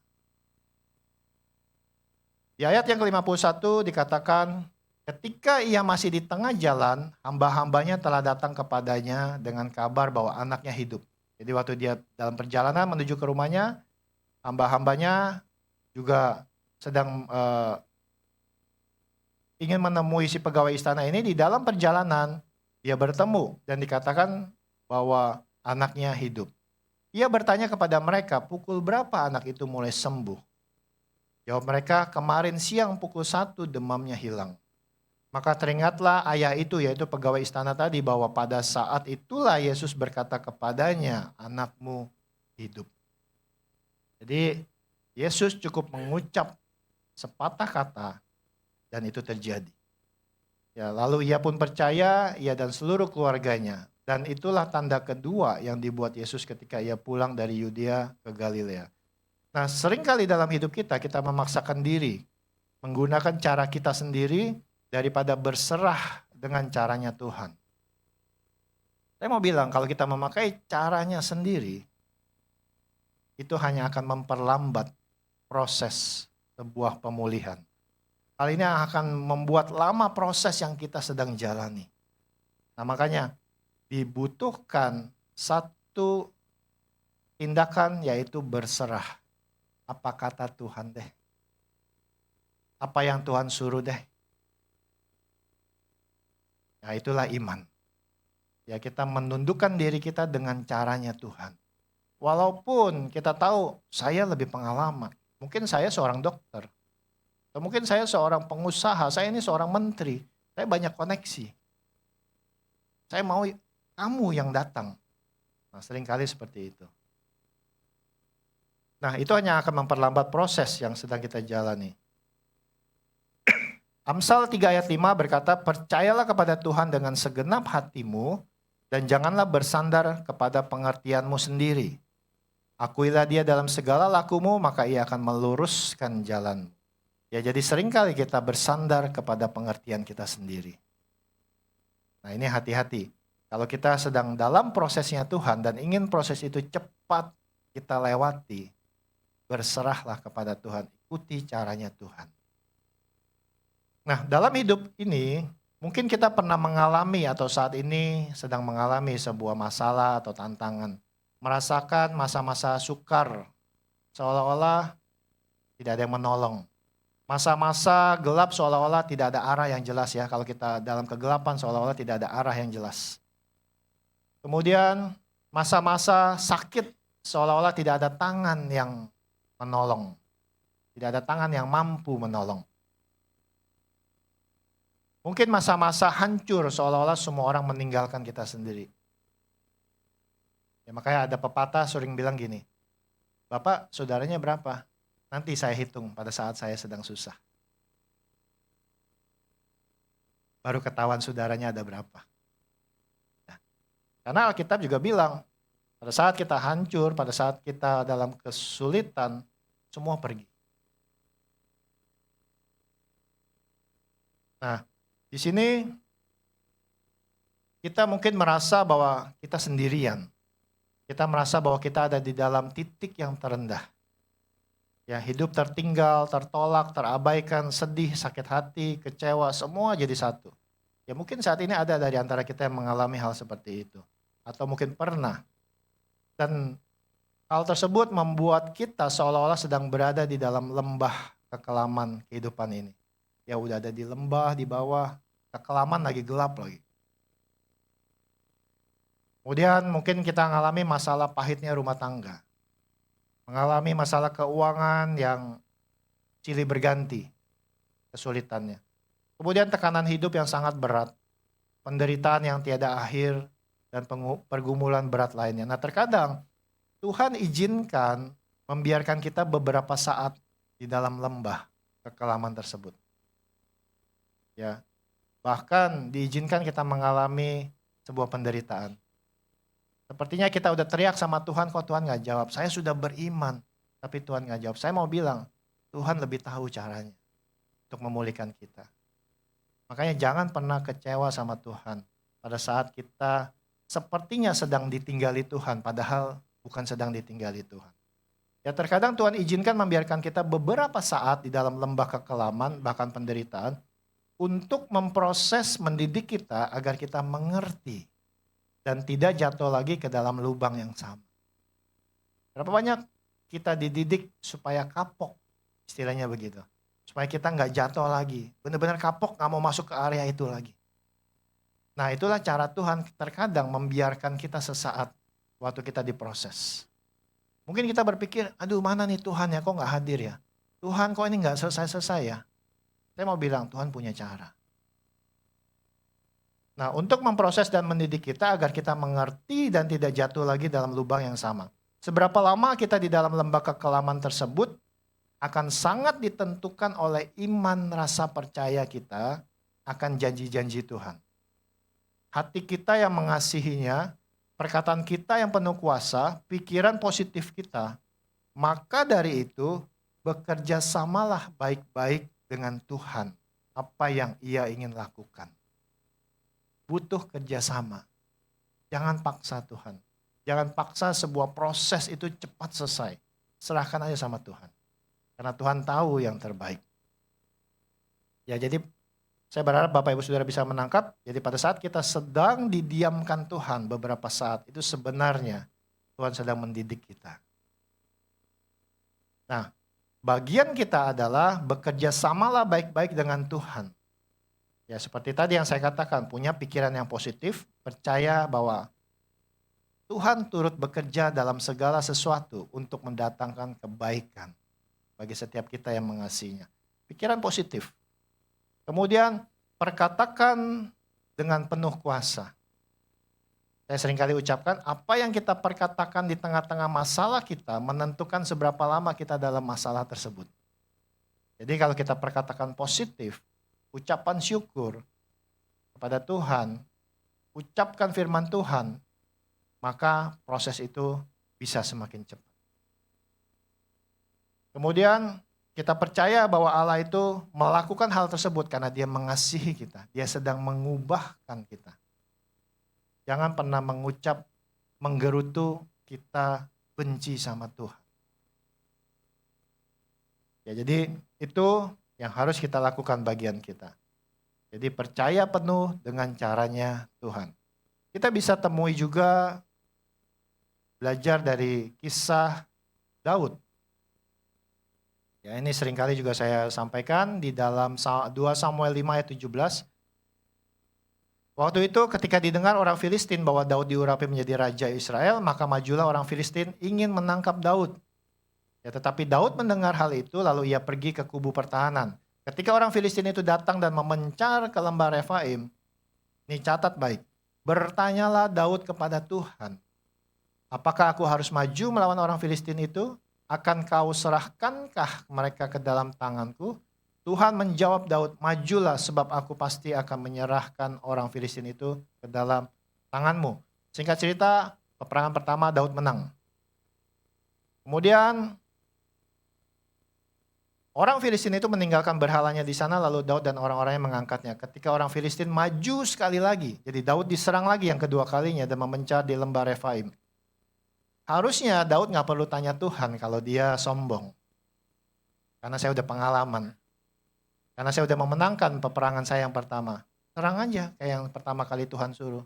Di ayat yang ke-51 dikatakan, ketika ia masih di tengah jalan, hamba-hambanya telah datang kepadanya dengan kabar bahwa anaknya hidup. Jadi waktu dia dalam perjalanan menuju ke rumahnya, hamba-hambanya juga sedang ingin menemui si pegawai istana ini. Di dalam perjalanan dia bertemu dan dikatakan bahwa anaknya hidup. Ia bertanya kepada mereka, pukul berapa anak itu mulai sembuh? Jawab mereka, kemarin siang pukul 1 demamnya hilang. Maka teringatlah ayah itu, yaitu pegawai istana tadi, bahwa pada saat itulah Yesus berkata kepadanya, anakmu hidup. Jadi Yesus cukup mengucap sepatah kata dan itu terjadi. Ya, lalu ia pun percaya, ia dan seluruh keluarganya. Dan itulah tanda kedua yang dibuat Yesus ketika ia pulang dari Yudea ke Galilea. Nah, seringkali dalam hidup kita memaksakan diri, menggunakan cara kita sendiri, daripada berserah dengan caranya Tuhan. Saya mau bilang, kalau kita memakai caranya sendiri, itu hanya akan memperlambat proses sebuah pemulihan. Hal ini akan membuat lama proses yang kita sedang jalani. Nah, makanya dibutuhkan satu tindakan, yaitu berserah. Apa kata Tuhan deh? Apa yang Tuhan suruh deh? Ya, itulah iman. Ya, kita menundukkan diri kita dengan caranya Tuhan. Walaupun kita tahu saya lebih pengalaman. Mungkin saya seorang dokter. Atau mungkin saya seorang pengusaha. Saya ini seorang menteri. Saya banyak koneksi. Saya mau kamu yang datang. Nah, seringkali seperti itu. Nah, itu hanya akan memperlambat proses yang sedang kita jalani. Amsal 3 ayat 5 berkata, percayalah kepada Tuhan dengan segenap hatimu dan janganlah bersandar kepada pengertianmu sendiri. Akuilah dia dalam segala lakumu, maka ia akan meluruskan jalan. Ya, jadi seringkali kita bersandar kepada pengertian kita sendiri. Nah, ini hati-hati. Kalau kita sedang dalam prosesnya Tuhan dan ingin proses itu cepat kita lewati, berserahlah kepada Tuhan, ikuti caranya Tuhan. Nah, dalam hidup ini, mungkin kita pernah mengalami atau saat ini sedang mengalami sebuah masalah atau tantangan. Merasakan masa-masa sukar, seolah-olah tidak ada yang menolong. Masa-masa gelap seolah-olah tidak ada arah yang jelas ya. Kalau kita dalam kegelapan seolah-olah tidak ada arah yang jelas. Kemudian masa-masa sakit seolah-olah tidak ada tangan yang menolong. Tidak ada tangan yang mampu menolong. Mungkin masa-masa hancur seolah-olah semua orang meninggalkan kita sendiri. Ya, makanya ada pepatah sering bilang gini, Bapak saudaranya berapa? Nanti saya hitung pada saat saya sedang susah. Baru ketahuan saudaranya ada berapa. Ya. Karena Alkitab juga bilang, pada saat kita hancur, pada saat kita dalam kesulitan, semua pergi. Nah, di sini kita mungkin merasa bahwa kita sendirian. Kita merasa bahwa kita ada di dalam titik yang terendah. Ya, hidup tertinggal, tertolak, terabaikan, sedih, sakit hati, kecewa, semua jadi satu. Ya mungkin saat ini ada dari antara kita yang mengalami hal seperti itu. Atau mungkin pernah. Dan hal tersebut membuat kita seolah-olah sedang berada di dalam lembah kekelaman kehidupan ini. Ya udah ada di lembah, di bawah, kekelaman lagi gelap lagi. Kemudian mungkin kita mengalami masalah pahitnya rumah tangga. Mengalami masalah keuangan yang silih berganti kesulitannya. Kemudian tekanan hidup yang sangat berat. Penderitaan yang tiada akhir dan pergumulan berat lainnya. Nah terkadang Tuhan izinkan membiarkan kita beberapa saat di dalam lembah kekelaman tersebut. Ya, bahkan diizinkan kita mengalami sebuah penderitaan. Sepertinya kita udah teriak sama Tuhan, kok Tuhan gak jawab. Saya sudah beriman, tapi Tuhan gak jawab. Saya mau bilang, Tuhan lebih tahu caranya untuk memulihkan kita. Makanya jangan pernah kecewa sama Tuhan pada saat kita sepertinya sedang ditinggali Tuhan, padahal bukan sedang ditinggali Tuhan. Ya terkadang Tuhan izinkan membiarkan kita beberapa saat di dalam lembah kekelaman, bahkan penderitaan, untuk memproses mendidik kita agar kita mengerti dan tidak jatuh lagi ke dalam lubang yang sama. Berapa banyak kita dididik supaya kapok, istilahnya begitu. Supaya kita nggak jatuh lagi, benar-benar kapok nggak mau masuk ke area itu lagi. Nah itulah cara Tuhan terkadang membiarkan kita sesaat waktu kita diproses. Mungkin kita berpikir, aduh mana nih Tuhan ya, kok nggak hadir ya? Tuhan kok ini nggak selesai-selesai ya? Saya mau bilang Tuhan punya cara. Nah untuk memproses dan mendidik kita agar kita mengerti dan tidak jatuh lagi dalam lubang yang sama. Seberapa lama kita di dalam lembah kekelaman tersebut akan sangat ditentukan oleh iman rasa percaya kita akan janji-janji Tuhan. Hati kita yang mengasihinya, perkataan kita yang penuh kuasa, pikiran positif kita, maka dari itu bekerja samalah baik-baik dengan Tuhan apa yang Ia ingin lakukan. Butuh kerjasama. Jangan paksa Tuhan. Jangan paksa sebuah proses itu cepat selesai. Serahkan aja sama Tuhan. Karena Tuhan tahu yang terbaik. Ya jadi saya berharap Bapak Ibu Saudara bisa menangkap. Jadi pada saat kita sedang didiamkan Tuhan beberapa saat, itu sebenarnya Tuhan sedang mendidik kita. Nah, bagian kita adalah bekerja samalah baik-baik dengan Tuhan. Ya seperti tadi yang saya katakan, punya pikiran yang positif, percaya bahwa Tuhan turut bekerja dalam segala sesuatu untuk mendatangkan kebaikan bagi setiap kita yang mengasihinya. Pikiran positif. Kemudian perkatakan dengan penuh kuasa. Saya seringkali ucapkan, apa yang kita perkatakan di tengah-tengah masalah kita menentukan seberapa lama kita dalam masalah tersebut. Jadi kalau kita perkatakan positif, ucapan syukur kepada Tuhan, ucapkan firman Tuhan, maka proses itu bisa semakin cepat. Kemudian kita percaya bahwa Allah itu melakukan hal tersebut karena Dia mengasihi kita. Dia sedang mengubahkan kita. Jangan pernah mengucap, menggerutu kita benci sama Tuhan. Ya, jadi itu yang harus kita lakukan bagian kita. Jadi percaya penuh dengan caranya Tuhan. Kita bisa temui juga belajar dari kisah Daud. Ya, ini seringkali juga saya sampaikan di dalam 2 Samuel 5 ayat 17. Waktu itu ketika didengar orang Filistin bahwa Daud diurapi menjadi raja Israel, maka majulah orang Filistin ingin menangkap Daud. Ya, tetapi Daud mendengar hal itu lalu ia pergi ke kubu pertahanan. Ketika orang Filistin itu datang dan memencar ke lembah Refaim, ini catat baik, bertanyalah Daud kepada Tuhan, apakah aku harus maju melawan orang Filistin itu? Akan kau serahkankah mereka ke dalam tanganku? Tuhan menjawab Daud, majulah sebab aku pasti akan menyerahkan orang Filistin itu ke dalam tanganmu. Singkat cerita, peperangan pertama Daud menang. Kemudian orang Filistin itu meninggalkan berhalanya di sana, lalu Daud dan orang-orangnya mengangkatnya. Ketika orang Filistin maju sekali lagi, jadi Daud diserang lagi yang kedua kalinya dan memencar di lembah Refaim. Harusnya Daud gak perlu tanya Tuhan kalau dia sombong. Karena saya udah pengalaman. Karena saya udah memenangkan peperangan saya yang pertama. Serang aja kayak yang pertama kali Tuhan suruh.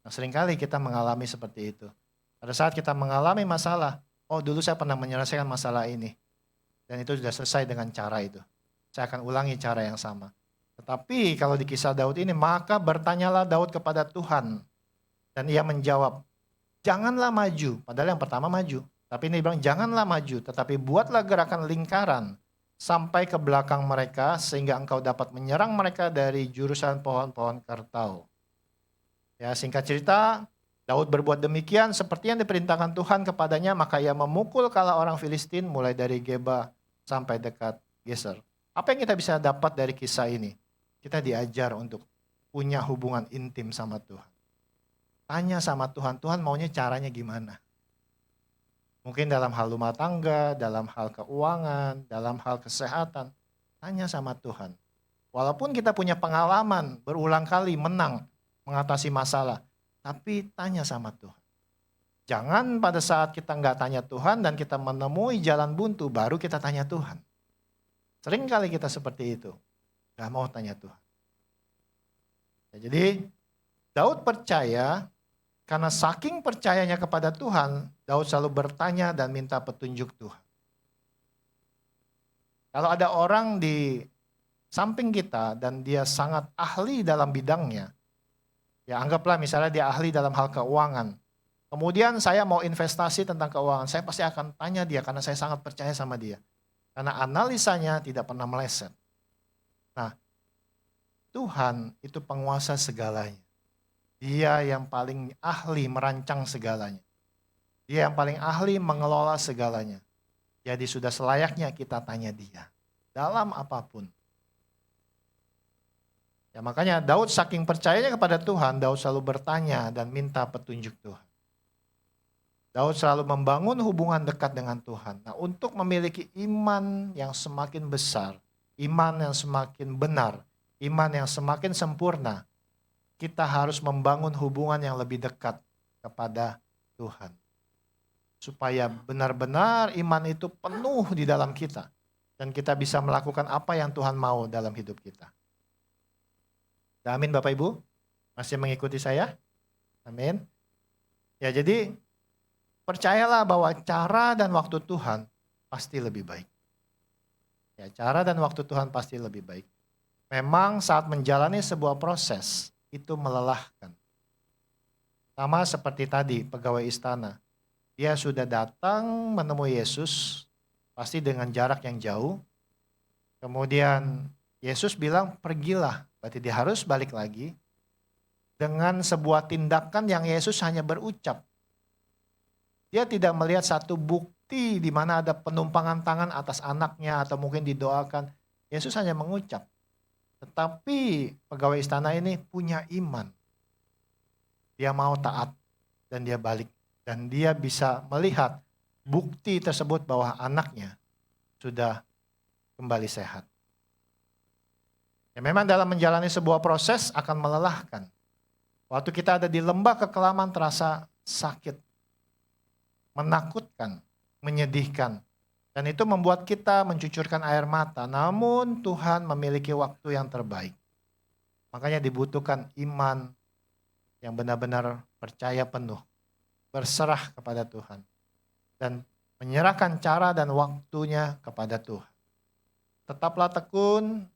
Nah, seringkali kita mengalami seperti itu. Pada saat kita mengalami masalah, oh dulu saya pernah menyelesaikan masalah ini. Dan itu sudah selesai dengan cara itu. Saya akan ulangi cara yang sama. Tetapi kalau di kisah Daud ini, maka bertanyalah Daud kepada Tuhan. Dan ia menjawab, janganlah maju, padahal yang pertama maju. Tapi ini bilang janganlah maju, tetapi buatlah gerakan lingkaran sampai ke belakang mereka sehingga engkau dapat menyerang mereka dari jurusan pohon-pohon kartau. Ya, singkat cerita, Daud berbuat demikian seperti yang diperintahkan Tuhan kepadanya, maka ia memukul kala orang Filistin mulai dari Geba sampai dekat Geser. Apa yang kita bisa dapat dari kisah ini? Kita diajar untuk punya hubungan intim sama Tuhan. Tanya sama Tuhan, Tuhan maunya caranya gimana? Mungkin dalam hal rumah tangga, dalam hal keuangan, dalam hal kesehatan. Tanya sama Tuhan. Walaupun kita punya pengalaman berulang kali menang mengatasi masalah, tapi tanya sama Tuhan. Jangan pada saat kita nggak tanya Tuhan dan kita menemui jalan buntu, baru kita tanya Tuhan. Sering kali kita seperti itu. Nggak mau tanya Tuhan. Ya, jadi Daud percaya. Karena saking percayanya kepada Tuhan, Daud selalu bertanya dan minta petunjuk Tuhan. Kalau ada orang di samping kita dan dia sangat ahli dalam bidangnya, ya anggaplah misalnya dia ahli dalam hal keuangan. Kemudian saya mau investasi tentang keuangan, saya pasti akan tanya dia karena saya sangat percaya sama dia. Karena analisanya tidak pernah meleset. Nah, Tuhan itu penguasa segalanya. Dia yang paling ahli merancang segalanya. Dia yang paling ahli mengelola segalanya. Jadi sudah selayaknya kita tanya dia. Dalam apapun. Ya makanya Daud saking percayanya kepada Tuhan, Daud selalu bertanya dan minta petunjuk Tuhan. Daud selalu membangun hubungan dekat dengan Tuhan. Nah, untuk memiliki iman yang semakin besar, iman yang semakin benar, iman yang semakin sempurna, kita harus membangun hubungan yang lebih dekat kepada Tuhan. Supaya benar-benar iman itu penuh di dalam kita. Dan kita bisa melakukan apa yang Tuhan mau dalam hidup kita. Amin Bapak Ibu? Masih mengikuti saya? Amin. Ya jadi percayalah bahwa cara dan waktu Tuhan pasti lebih baik. Ya, cara dan waktu Tuhan pasti lebih baik. Memang saat menjalani sebuah proses, itu melelahkan. Sama seperti tadi pegawai istana. Dia sudah datang menemui Yesus, pasti dengan jarak yang jauh. Kemudian Yesus bilang pergilah, berarti dia harus balik lagi. dengan sebuah tindakan yang Yesus hanya berucap. Dia tidak melihat satu bukti di mana ada penumpangan tangan atas anaknya atau mungkin didoakan. Yesus hanya mengucap. Tetapi pegawai istana ini punya iman. Dia mau taat dan dia balik. Dan dia bisa melihat bukti tersebut bahwa anaknya sudah kembali sehat. Ya, memang dalam menjalani sebuah proses akan melelahkan. Waktu kita ada di lembah kekelaman terasa sakit, menakutkan, menyedihkan. Dan itu membuat kita mencucurkan air mata. Namun Tuhan memiliki waktu yang terbaik. Makanya dibutuhkan iman yang benar-benar percaya penuh. Berserah kepada Tuhan. Dan menyerahkan cara dan waktunya kepada Tuhan. Tetaplah tekun,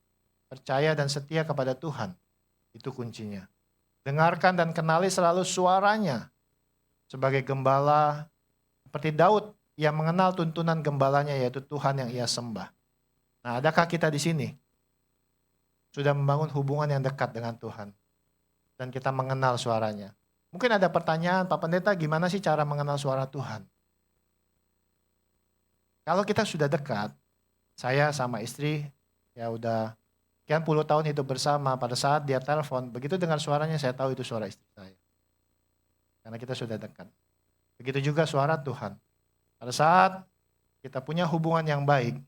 percaya dan setia kepada Tuhan. Itu kuncinya. Dengarkan dan kenali selalu suaranya. Sebagai gembala, seperti Daud yang mengenal tuntunan gembalanya yaitu Tuhan yang ia sembah. Nah, adakah kita di sini sudah membangun hubungan yang dekat dengan Tuhan? Dan kita mengenal suaranya. Mungkin ada pertanyaan, Pak Pendeta, gimana sih cara mengenal suara Tuhan? Kalau kita sudah dekat, saya sama istri ya udah sekian puluh tahun hidup bersama, pada saat dia telepon, begitu dengar suaranya saya tahu itu suara istri saya. Karena kita sudah dekat. Begitu juga suara Tuhan. Pada saat kita punya hubungan yang baik,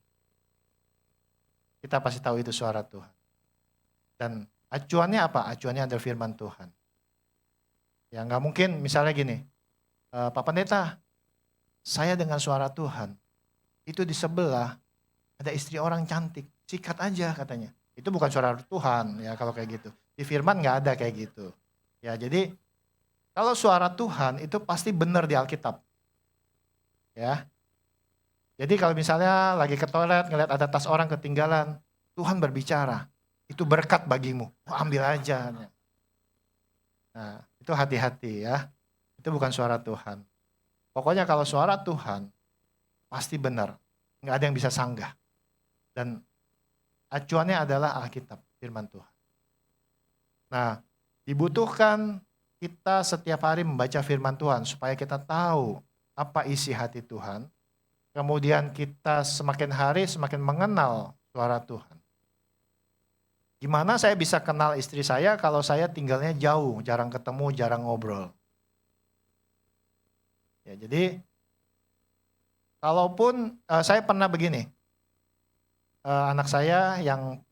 kita pasti tahu itu suara Tuhan. Dan acuannya apa? Acuannya adalah firman Tuhan. Ya nggak mungkin misalnya gini, Pak Pendeta, saya dengar suara Tuhan. Itu di sebelah ada istri orang cantik, sikat aja katanya. Itu bukan suara Tuhan ya kalau kayak gitu. Di firman nggak ada kayak gitu. Ya jadi kalau suara Tuhan itu pasti benar di Alkitab. Ya. Jadi kalau misalnya lagi ke toilet ngeliat ada tas orang ketinggalan, Tuhan berbicara. Itu berkat bagimu. Oh, ambil aja. Nah, itu hati-hati ya. Itu bukan suara Tuhan. Pokoknya kalau suara Tuhan pasti benar. Nggak ada yang bisa sanggah. Dan acuannya adalah Alkitab, firman Tuhan. Nah, dibutuhkan kita setiap hari membaca firman Tuhan supaya kita tahu apa isi hati Tuhan. Kemudian kita semakin hari semakin mengenal suara Tuhan. Gimana saya bisa kenal istri saya kalau saya tinggalnya jauh, jarang ketemu, jarang ngobrol. Ya, jadi kalaupun saya pernah begini, anak saya yang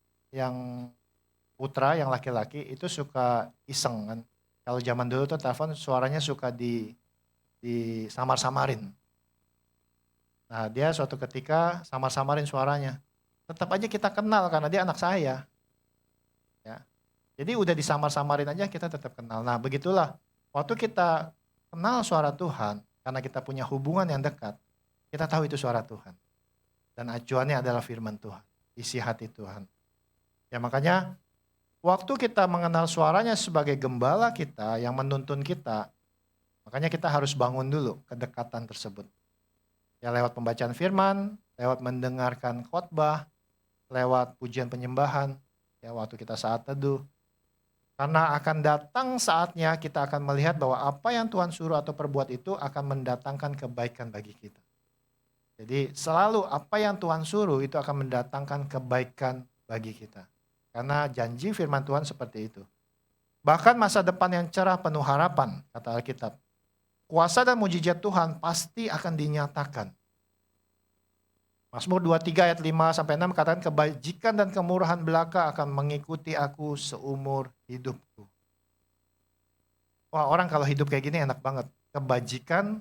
putra, yang laki-laki itu suka iseng kan. Kalau zaman dulu tuh telepon suaranya suka disamar-samarin. Nah dia suatu ketika samar-samarin suaranya. Tetap aja kita kenal karena dia anak saya. Ya. Jadi udah disamar-samarin aja kita tetap kenal. Nah begitulah waktu kita kenal suara Tuhan karena kita punya hubungan yang dekat. Kita tahu itu suara Tuhan. Dan acuannya adalah firman Tuhan. Isi hati Tuhan. Ya makanya waktu kita mengenal suaranya sebagai gembala kita yang menuntun kita. Makanya kita harus bangun dulu kedekatan tersebut. Ya lewat pembacaan firman, lewat mendengarkan khotbah, lewat pujian penyembahan. Ya waktu kita saat teduh. Karena akan datang saatnya kita akan melihat bahwa apa yang Tuhan suruh atau perbuat itu akan mendatangkan kebaikan bagi kita. Jadi selalu apa yang Tuhan suruh itu akan mendatangkan kebaikan bagi kita. Karena janji firman Tuhan seperti itu. Bahkan masa depan yang cerah penuh harapan, kata Alkitab. Kuasa dan mujizat Tuhan pasti akan dinyatakan. Mazmur 23 ayat 5-6 katakan kebajikan dan kemurahan belaka akan mengikuti aku seumur hidupku. Wah orang kalau hidup kayak gini enak banget. Kebajikan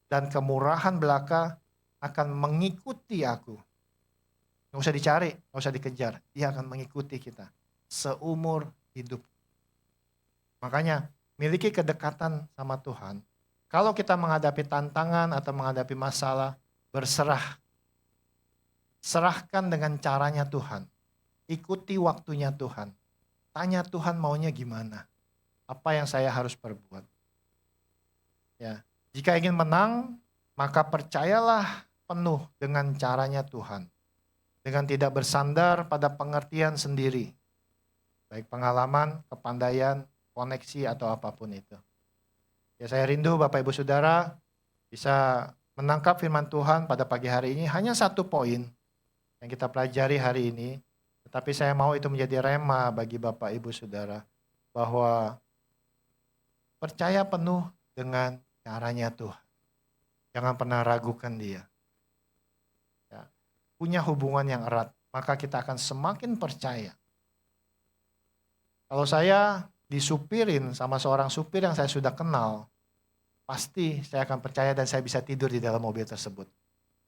dan kemurahan belaka akan mengikuti aku. Nggak usah dicari, nggak usah dikejar. Dia akan mengikuti kita seumur hidup. Makanya miliki kedekatan sama Tuhan. Kalau kita menghadapi tantangan atau menghadapi masalah, berserah. Serahkan dengan caranya Tuhan. Ikuti waktunya Tuhan. Tanya Tuhan maunya gimana. Apa yang saya harus perbuat. Ya, jika ingin menang, maka percayalah penuh dengan caranya Tuhan. Dengan tidak bersandar pada pengertian sendiri. Baik pengalaman, kepandaian, koneksi atau apapun itu. Ya, saya rindu Bapak Ibu Saudara bisa menangkap firman Tuhan pada pagi hari ini. Hanya satu poin yang kita pelajari hari ini. Tetapi saya mau itu menjadi rema bagi Bapak Ibu Saudara. Bahwa percaya penuh dengan caranya Tuhan. Jangan pernah ragukan Dia. Ya, punya hubungan yang erat, maka kita akan semakin percaya. Kalau saya disupirin sama seorang supir yang saya sudah kenal, pasti saya akan percaya dan saya bisa tidur di dalam mobil tersebut.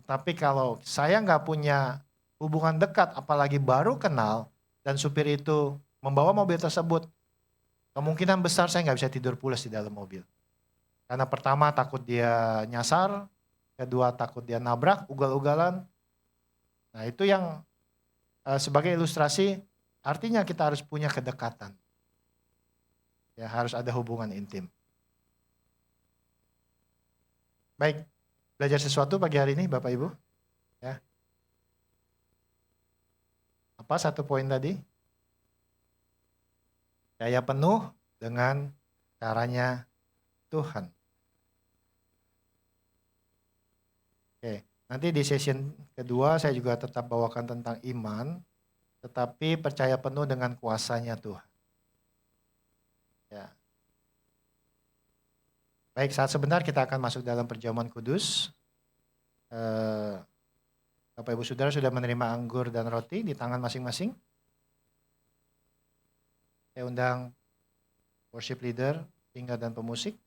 Tapi kalau saya nggak punya hubungan dekat, apalagi baru kenal, dan supir itu membawa mobil tersebut, kemungkinan besar saya nggak bisa tidur pulas di dalam mobil. Karena pertama takut dia nyasar, kedua takut dia nabrak, ugal-ugalan. Nah itu yang sebagai ilustrasi, artinya kita harus punya kedekatan. Ya, harus ada hubungan intim. Baik, belajar sesuatu pagi hari ini Bapak Ibu? Ya. Apa satu poin tadi? Percaya penuh dengan caranya Tuhan. Oke, nanti di session kedua saya juga tetap bawakan tentang iman, tetapi percaya penuh dengan kuasanya Tuhan. Ya. Baik, saat sebentar kita akan masuk dalam perjamuan kudus. Bapak Ibu Saudara sudah menerima anggur dan roti di tangan masing-masing. Saya undang worship leader, tinggal dan pemusik.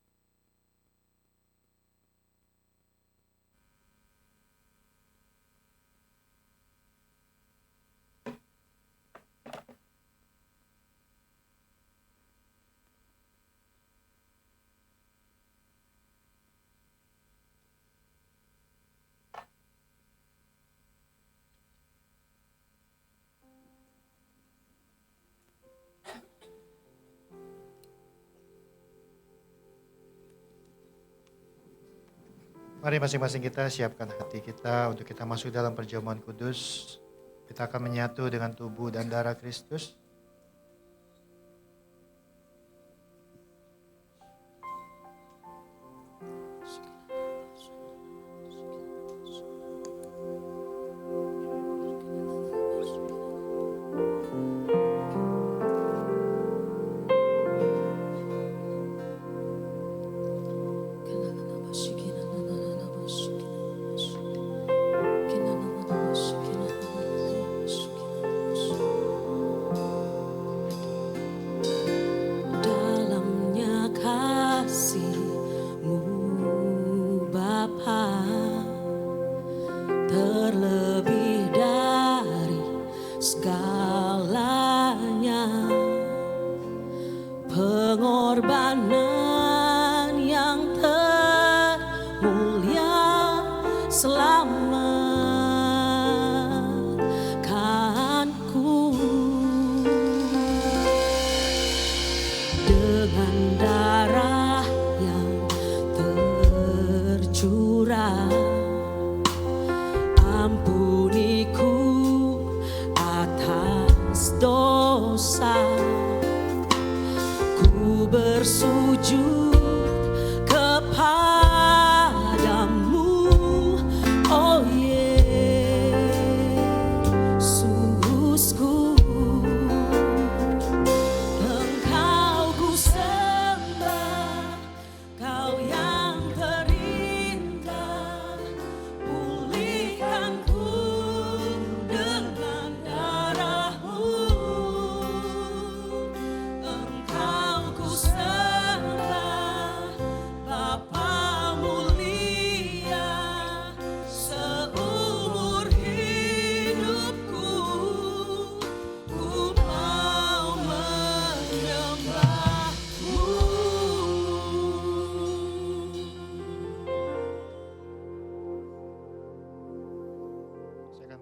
Mari masing-masing kita siapkan hati kita untuk kita masuk dalam perjamuan kudus. Kita akan menyatu dengan tubuh dan darah Kristus.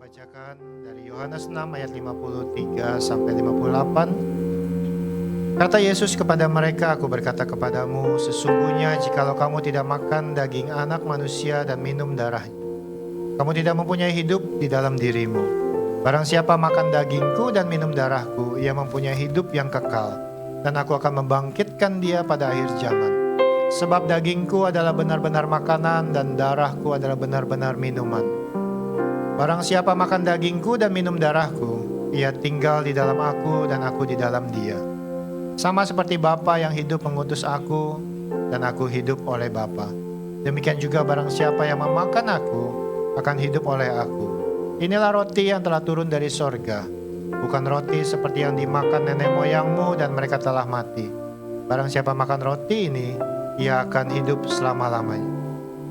Bacakan dari Yohanes 6 ayat 53 sampai 58. Kata Yesus kepada mereka, "Aku berkata kepadamu, sesungguhnya jikalau kamu tidak makan daging anak manusia dan minum darahnya, kamu tidak mempunyai hidup di dalam dirimu. Barang siapa makan dagingku dan minum darahku, ia mempunyai hidup yang kekal. dan aku akan membangkitkan dia pada akhir zaman. Sebab dagingku adalah benar-benar makanan dan darahku adalah benar-benar minuman. Barang siapa makan dagingku dan minum darahku, ia tinggal di dalam aku dan aku di dalam dia. Sama seperti Bapa yang hidup mengutus aku dan aku hidup oleh Bapa. Demikian juga barang siapa yang memakan aku akan hidup oleh aku. Inilah roti yang telah turun dari sorga, bukan roti seperti yang dimakan nenek moyangmu dan mereka telah mati. Barang siapa makan roti ini, ia akan hidup selama-lamanya.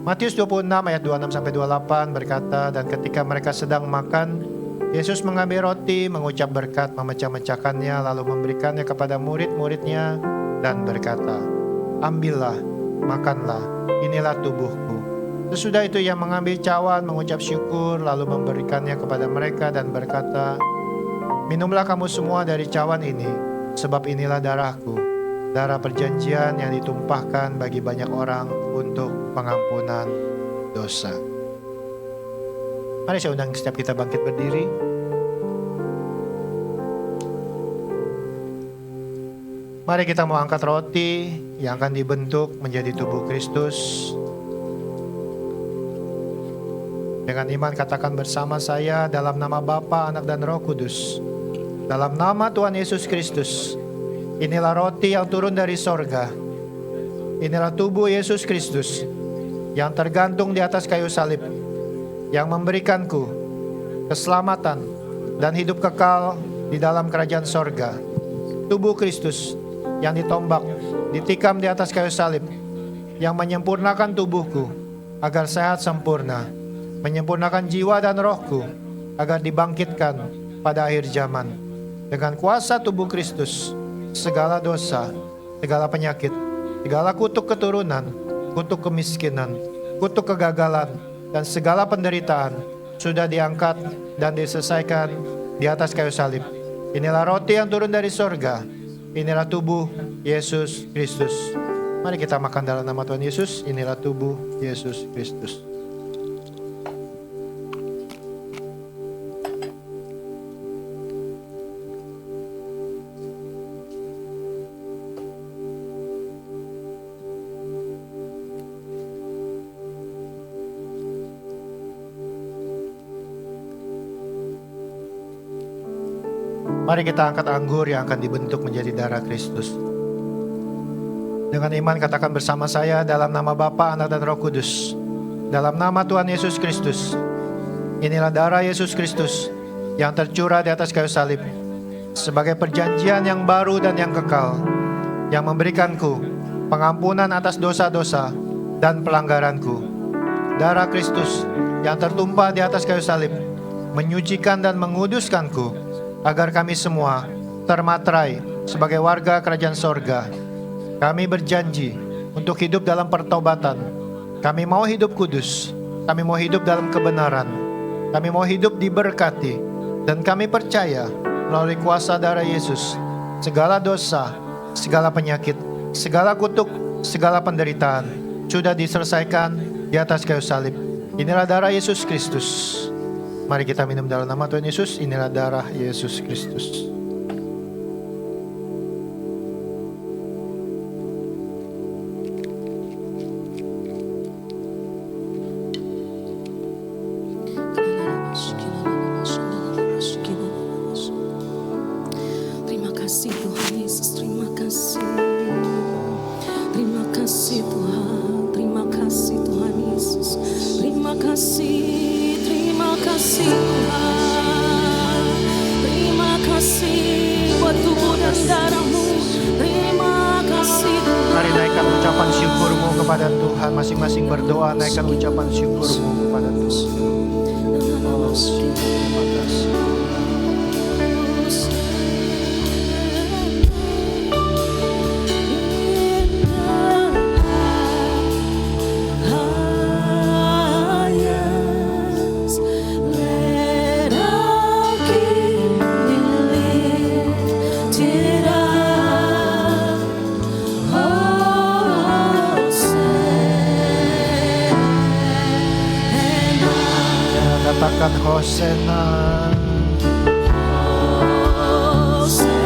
Matius 26 ayat 26-28 berkata, dan ketika mereka sedang makan, Yesus mengambil roti, mengucap berkat, memecah-mecahkannya, lalu memberikannya kepada murid-muridnya dan berkata, ambillah, makanlah, inilah tubuhku. Sesudah itu ia mengambil cawan, mengucap syukur, lalu memberikannya kepada mereka dan berkata, minumlah kamu semua dari cawan ini, sebab inilah darahku, darah perjanjian yang ditumpahkan bagi banyak orang untuk pengampunan dosa. Mari saya undang setiap kita bangkit berdiri. Mari kita mau angkat roti yang akan dibentuk menjadi tubuh Kristus. Dengan iman katakan bersama saya, dalam nama Bapa, Anak dan Roh Kudus, dalam nama Tuhan Yesus Kristus, inilah roti yang turun dari sorga. Inilah tubuh Yesus Kristus yang tergantung di atas kayu salib, yang memberikanku keselamatan dan hidup kekal di dalam kerajaan sorga. Tubuh Kristus yang ditombak, ditikam di atas kayu salib, yang menyempurnakan tubuhku agar sehat sempurna, menyempurnakan jiwa dan rohku agar dibangkitkan pada akhir zaman. Dengan kuasa tubuh Kristus, segala dosa, segala penyakit, segala kutuk keturunan, kutuk kemiskinan, kutuk kegagalan, dan segala penderitaan sudah diangkat dan diselesaikan di atas kayu salib. Inilah roti yang turun dari sorga. Inilah tubuh Yesus Kristus. Mari kita makan dalam nama Tuhan Yesus. Inilah tubuh Yesus Kristus. Mari kita angkat anggur yang akan dibentuk menjadi darah Kristus. Dengan iman katakan bersama saya, dalam nama Bapa, Anak dan Roh Kudus, dalam nama Tuhan Yesus Kristus, inilah darah Yesus Kristus yang tercurah di atas kayu salib sebagai perjanjian yang baru dan yang kekal, yang memberikanku pengampunan atas dosa-dosa dan pelanggaranku. Darah Kristus yang tertumpah di atas kayu salib menyucikan dan menguduskanku agar kami semua termaterai sebagai warga kerajaan sorga. Kami berjanji untuk hidup dalam pertobatan. Kami mau hidup kudus. Kami mau hidup dalam kebenaran. Kami mau hidup diberkati. Dan kami percaya melalui kuasa darah Yesus, segala dosa, segala penyakit, segala kutuk, segala penderitaan sudah diselesaikan di atas kayu salib. Inilah darah Yesus Kristus. Mari kita minum dalam nama Tuhan Yesus. Inilah darah Yesus Kristus. Terima kasih Tuhan Yesus, terima kasih. Terima kasih Tuhan, terima kasih Tuhan Yesus. Terima kasih. Terima kasih Tuhan, terima kasih buat tubuh dan darah-Mu. Terima kasih Tuhan. Mari naikkan ucapan syukurmu kepada Tuhan. Masing-masing berdoa, naikkan ucapan syukurmu kepada Tuhan. Oh, terima kasih. Katakan Hosena. Hosena.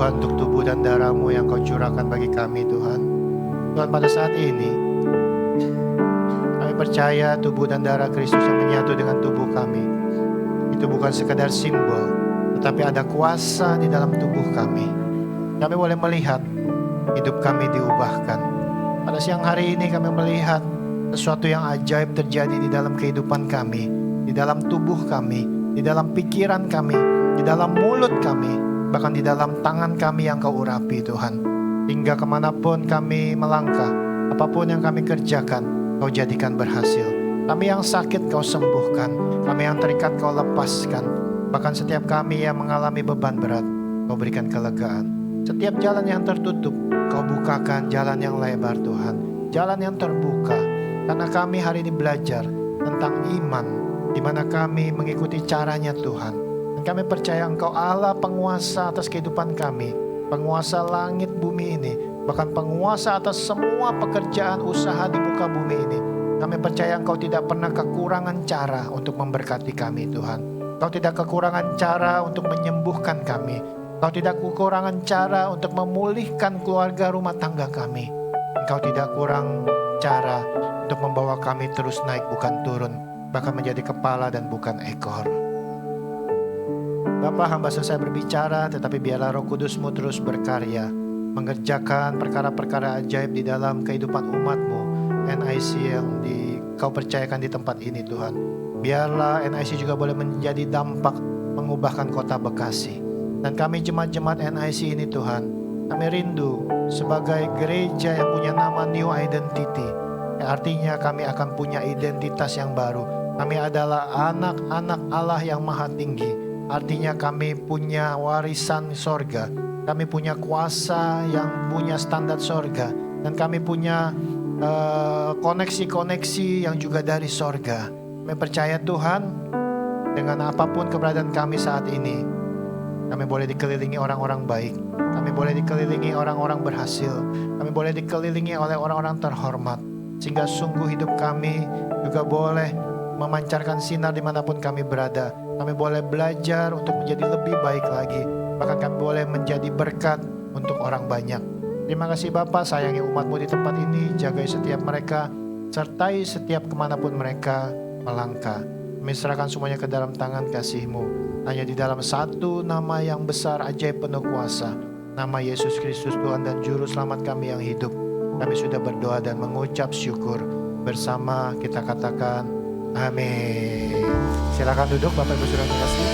Tuhan untuk tubuh dan darah-Mu yang Kau curahkan bagi kami Tuhan. Tuhan, pada saat ini kami percaya tubuh dan darah Kristus yang menyatu dengan tubuh kami itu bukan sekadar simbol, tetapi ada kuasa di dalam tubuh kami. Kami boleh melihat hidup kami diubahkan. Pada siang hari ini kami melihat sesuatu yang ajaib terjadi di dalam kehidupan kami, di dalam tubuh kami, di dalam pikiran kami, di dalam mulut kami, bahkan di dalam tangan kami yang Kau urapi Tuhan. Hingga kemanapun kami melangkah, apapun yang kami kerjakan, Kau jadikan berhasil. Kami yang sakit Kau sembuhkan, kami yang terikat Kau lepaskan. Bahkan setiap kami yang mengalami beban berat, Kau berikan kelegaan. Setiap jalan yang tertutup, Kau bukakan jalan yang lebar Tuhan, jalan yang terbuka. Karena kami hari ini belajar tentang iman, di mana kami mengikuti caranya Tuhan. Dan kami percaya Engkau Allah penguasa atas kehidupan kami, penguasa langit bumi ini, bahkan penguasa atas semua pekerjaan usaha di muka bumi ini. Kami percaya Engkau tidak pernah kekurangan cara untuk memberkati kami Tuhan. Engkau tidak kekurangan cara untuk menyembuhkan kami. Engkau tidak kekurangan cara untuk memulihkan keluarga rumah tangga kami. Engkau tidak kurang cara untuk membawa kami terus naik bukan turun, bahkan menjadi kepala dan bukan ekor. Bapa, hamba selesai berbicara, tetapi biarlah Roh Kudus-Mu terus berkarya, mengerjakan perkara-perkara ajaib di dalam kehidupan umat-Mu, NIC yang Kau percayakan di tempat ini Tuhan. Biarlah NIC juga boleh menjadi dampak mengubahkan kota Bekasi. Dan kami jemaat-jemaat NIC ini Tuhan, kami rindu sebagai gereja yang punya nama New Identity, yang artinya kami akan punya identitas yang baru. Kami adalah anak-anak Allah yang maha tinggi. Artinya kami punya warisan sorga, kami punya kuasa yang punya standar sorga, dan kami punya koneksi-koneksi yang juga dari sorga. Kami percaya Tuhan, dengan apapun keberadaan kami saat ini, kami boleh dikelilingi orang-orang baik, kami boleh dikelilingi orang-orang berhasil, kami boleh dikelilingi oleh orang-orang terhormat, sehingga sungguh hidup kami juga boleh memancarkan sinar dimanapun kami berada. Kami boleh belajar untuk menjadi lebih baik lagi. Bahkan kami boleh menjadi berkat untuk orang banyak. Terima kasih Bapa, sayangi umat-Mu di tempat ini. Jagai setiap mereka, sertai setiap kemanapun mereka melangkah. Kami serahkan semuanya ke dalam tangan kasih-Mu. Hanya di dalam satu nama yang besar, ajaib, penuh kuasa, nama Yesus Kristus Tuhan dan Juru Selamat kami yang hidup. Kami sudah berdoa dan mengucap syukur. Bersama kita katakan amin. Silakan duduk Bapak Ibu Saudara kasih.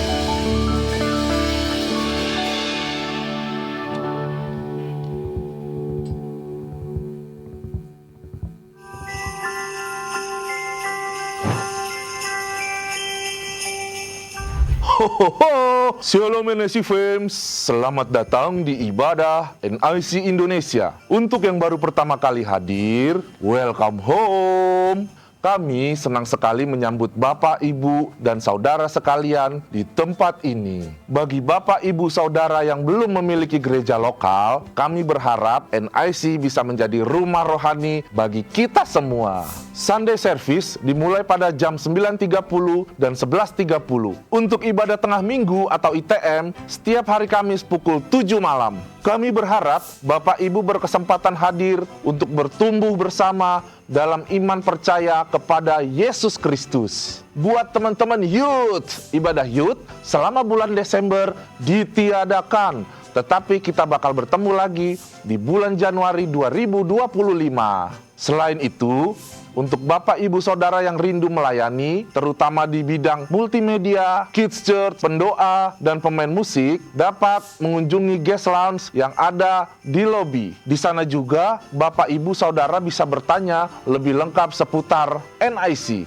Shalom NIC Fams, selamat datang di ibadah NIC Indonesia. Untuk yang baru pertama kali hadir, welcome home. Kami senang sekali menyambut Bapak, Ibu, dan Saudara sekalian di tempat ini. Bagi Bapak, Ibu, Saudara yang belum memiliki gereja lokal, kami berharap NIC bisa menjadi rumah rohani bagi kita semua. Sunday service dimulai pada jam 9.30 dan 11.30. Untuk ibadah tengah minggu atau ITM, setiap hari Kamis pukul 7 malam. Kami berharap Bapak Ibu berkesempatan hadir untuk bertumbuh bersama dalam iman percaya kepada Yesus Kristus. Buat teman-teman youth, ibadah youth selama bulan Desember ditiadakan. Tetapi kita bakal bertemu lagi di bulan Januari 2025. Selain itu, untuk Bapak, Ibu, Saudara yang rindu melayani, terutama di bidang multimedia, kids church, pendoa, dan pemain musik, dapat mengunjungi guest lounge yang ada di lobi. Di sana juga, Bapak, Ibu, Saudara bisa bertanya lebih lengkap seputar NIC.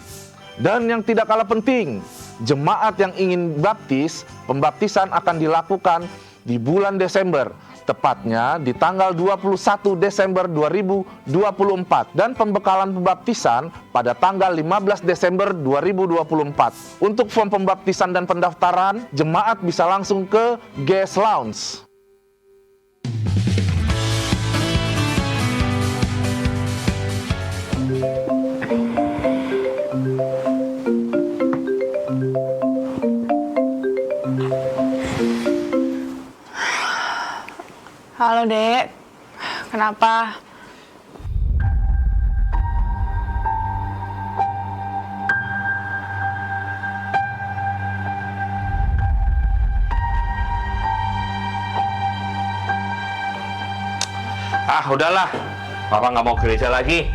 Dan yang tidak kalah penting, jemaat yang ingin baptis, pembaptisan akan dilakukan di bulan Desember. Tepatnya di tanggal 21 Desember 2024 dan pembekalan pembaptisan pada tanggal 15 Desember 2024. Untuk form pembaptisan dan pendaftaran, jemaat bisa langsung ke Guest Lounge. kenapa. Ah, udahlah. Papa nggak mau gereja lagi.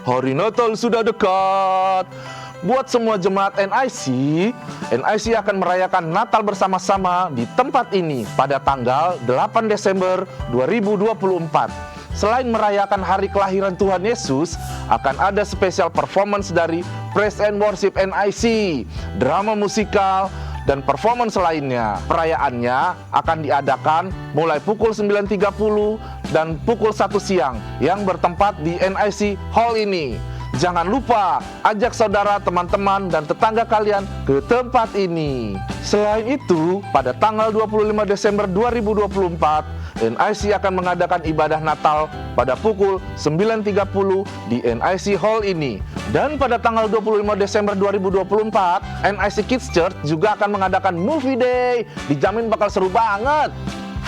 Hari Natal sudah dekat. Buat semua jemaat NIC akan merayakan Natal bersama-sama di tempat ini pada tanggal 8 Desember 2024. Selain merayakan hari kelahiran Tuhan Yesus, akan ada spesial performance dari Praise and Worship NIC, drama musikal, dan performance lainnya. Perayaannya akan diadakan mulai pukul 9.30 dan pukul 1 siang yang bertempat di NIC Hall ini. Jangan lupa ajak saudara, teman-teman, dan tetangga kalian ke tempat ini. Selain itu, pada tanggal 25 Desember 2024, NIC akan mengadakan ibadah Natal pada pukul 9.30 di NIC Hall ini. Dan pada tanggal 25 Desember 2024, NIC Kids Church juga akan mengadakan Movie Day. Dijamin bakal seru banget.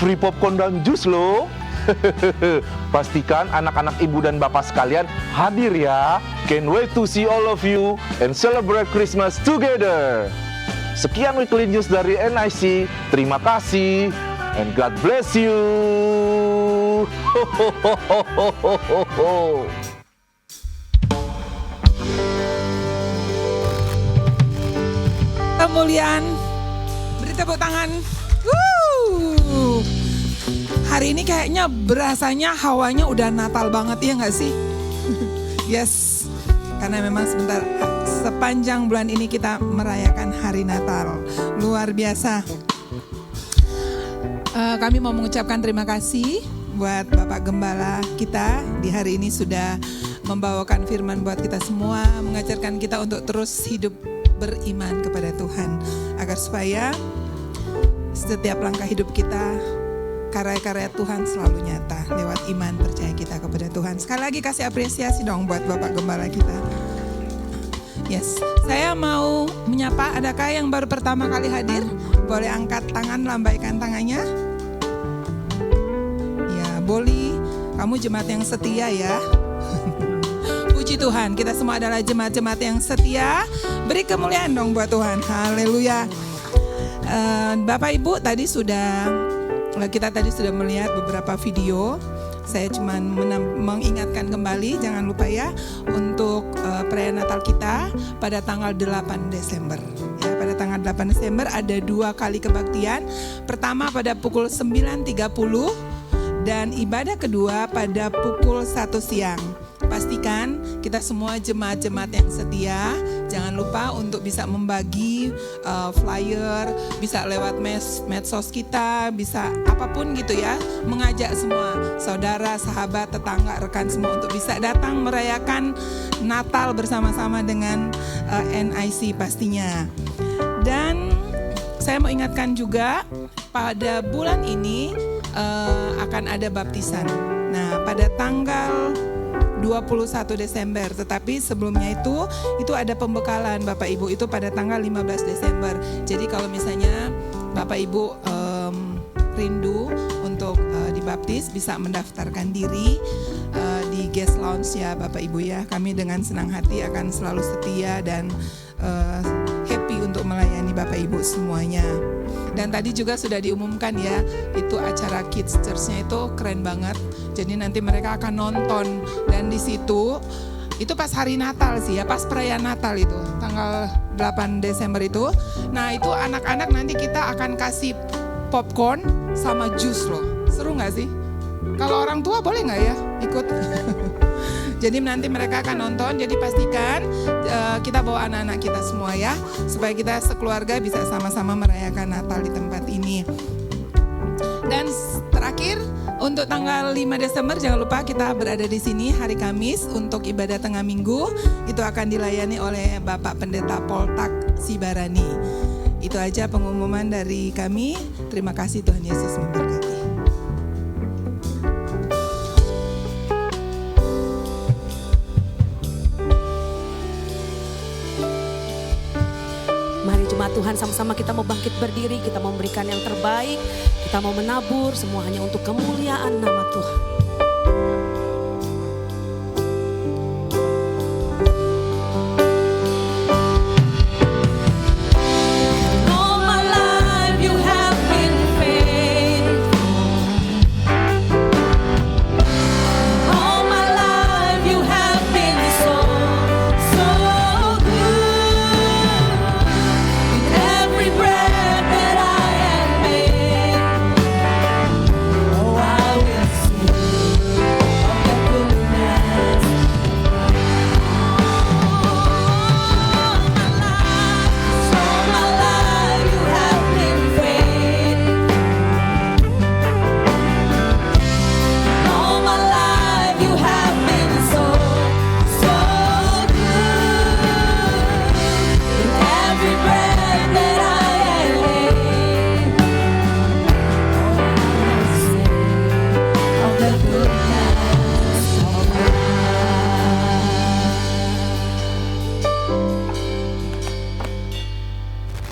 Free popcorn dan jus loh. Pastikan anak-anak ibu dan bapak sekalian hadir ya. Can't wait to see all of you and celebrate Christmas together. Sekian weekly news dari NIC. Terima kasih and God bless you. Kemuliaan, beri tepuk tangan. Woo! Hari ini kayaknya berasanya hawanya udah Natal banget, ya nggak sih? Yes, karena memang sepanjang bulan ini kita merayakan hari Natal. Luar biasa. Kami mau mengucapkan terima kasih buat Bapak Gembala kita di hari ini sudah membawakan firman buat kita semua, mengajarkan kita untuk terus hidup beriman kepada Tuhan, agar supaya setiap langkah hidup kita karya-karya Tuhan selalu nyata lewat iman percaya kita kepada Tuhan. Sekali lagi kasih apresiasi dong buat Bapak Gembala kita. Yes, saya mau menyapa, adakah yang baru pertama kali hadir? Boleh angkat tangan, lambaikan tangannya. Ya, boleh. Kamu jemaat yang setia ya. Puji Tuhan, kita semua adalah jemaat-jemaat yang setia. Beri kemuliaan dong buat Tuhan. Haleluya. Bapak Ibu kita tadi sudah melihat beberapa video. Saya cuma mengingatkan kembali, jangan lupa ya, untuk perayaan Natal kita pada tanggal 8 Desember. Ya, pada tanggal 8 Desember ada 2 kali kebaktian. Pertama pada pukul 9.30 dan ibadah kedua pada pukul 1 siang. Pastikan kita semua jemaat-jemaat yang setia, jangan lupa untuk bisa membagi flyer, bisa lewat medsos kita, bisa apapun gitu ya, mengajak semua saudara, sahabat, tetangga, rekan semua untuk bisa datang merayakan Natal bersama-sama dengan NIC pastinya. Dan saya mau ingatkan juga pada bulan ini akan ada baptisan. Nah, pada tanggal 21 Desember, tetapi sebelumnya itu ada pembekalan Bapak Ibu, itu pada tanggal 15 Desember. Jadi kalau misalnya Bapak Ibu rindu untuk dibaptis, bisa mendaftarkan diri di guest lounge ya Bapak Ibu ya. Kami dengan senang hati akan selalu setia dan happy untuk melayani Bapak Ibu semuanya. Dan tadi juga sudah diumumkan ya, itu acara Kids Church-nya itu keren banget. Jadi nanti mereka akan nonton, dan di situ itu pas hari Natal sih ya, pas perayaan Natal itu, tanggal 8 Desember itu. Nah itu anak-anak nanti kita akan kasih popcorn sama jus loh. Seru gak sih? Kalau orang tua boleh gak ya ikut? Jadi nanti mereka akan nonton, jadi pastikan kita bawa anak-anak kita semua ya, supaya kita sekeluarga bisa sama-sama merayakan Natal di tempat ini. Dan terakhir, untuk tanggal 5 Desember jangan lupa kita berada di sini hari Kamis untuk ibadah tengah minggu. Itu akan dilayani oleh Bapak Pendeta Poltak Sibarani. Itu aja pengumuman dari kami. Terima kasih, Tuhan Yesus memberkati. Mari jemaat Tuhan, sama-sama kita mau bangkit berdiri, kita mau memberikan yang terbaik, kita mau menabur, semua hanya untuk kemuliaan nama Tuhan. All my life you have been faithful. All my life you have been so good. With every breath that I am made, oh, I will sing of the goodness. All my life you have been faithful. All my life you have been so good. With every breath that I am able, I will sing of the goodness of God.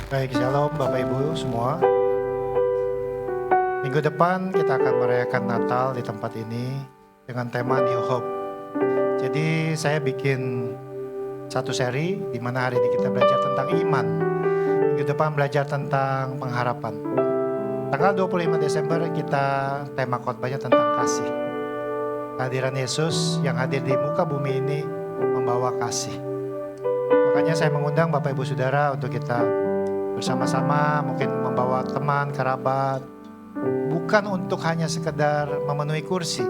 Baik, shalom Bapak Ibu semua. Minggu depan kita akan merayakan Natal di tempat ini dengan tema New Hope. Jadi saya bikin satu seri di mana hari ini kita belajar tentang iman. Minggu depan belajar tentang pengharapan. Tanggal 25 Desember kita tema khotbahnya tentang kasih. Kehadiran Yesus yang hadir di muka bumi ini membawa kasih. Makanya saya mengundang Bapak Ibu Saudara untuk kita bersama-sama mungkin membawa teman, kerabat. Bukan untuk hanya sekedar memenuhi kursi,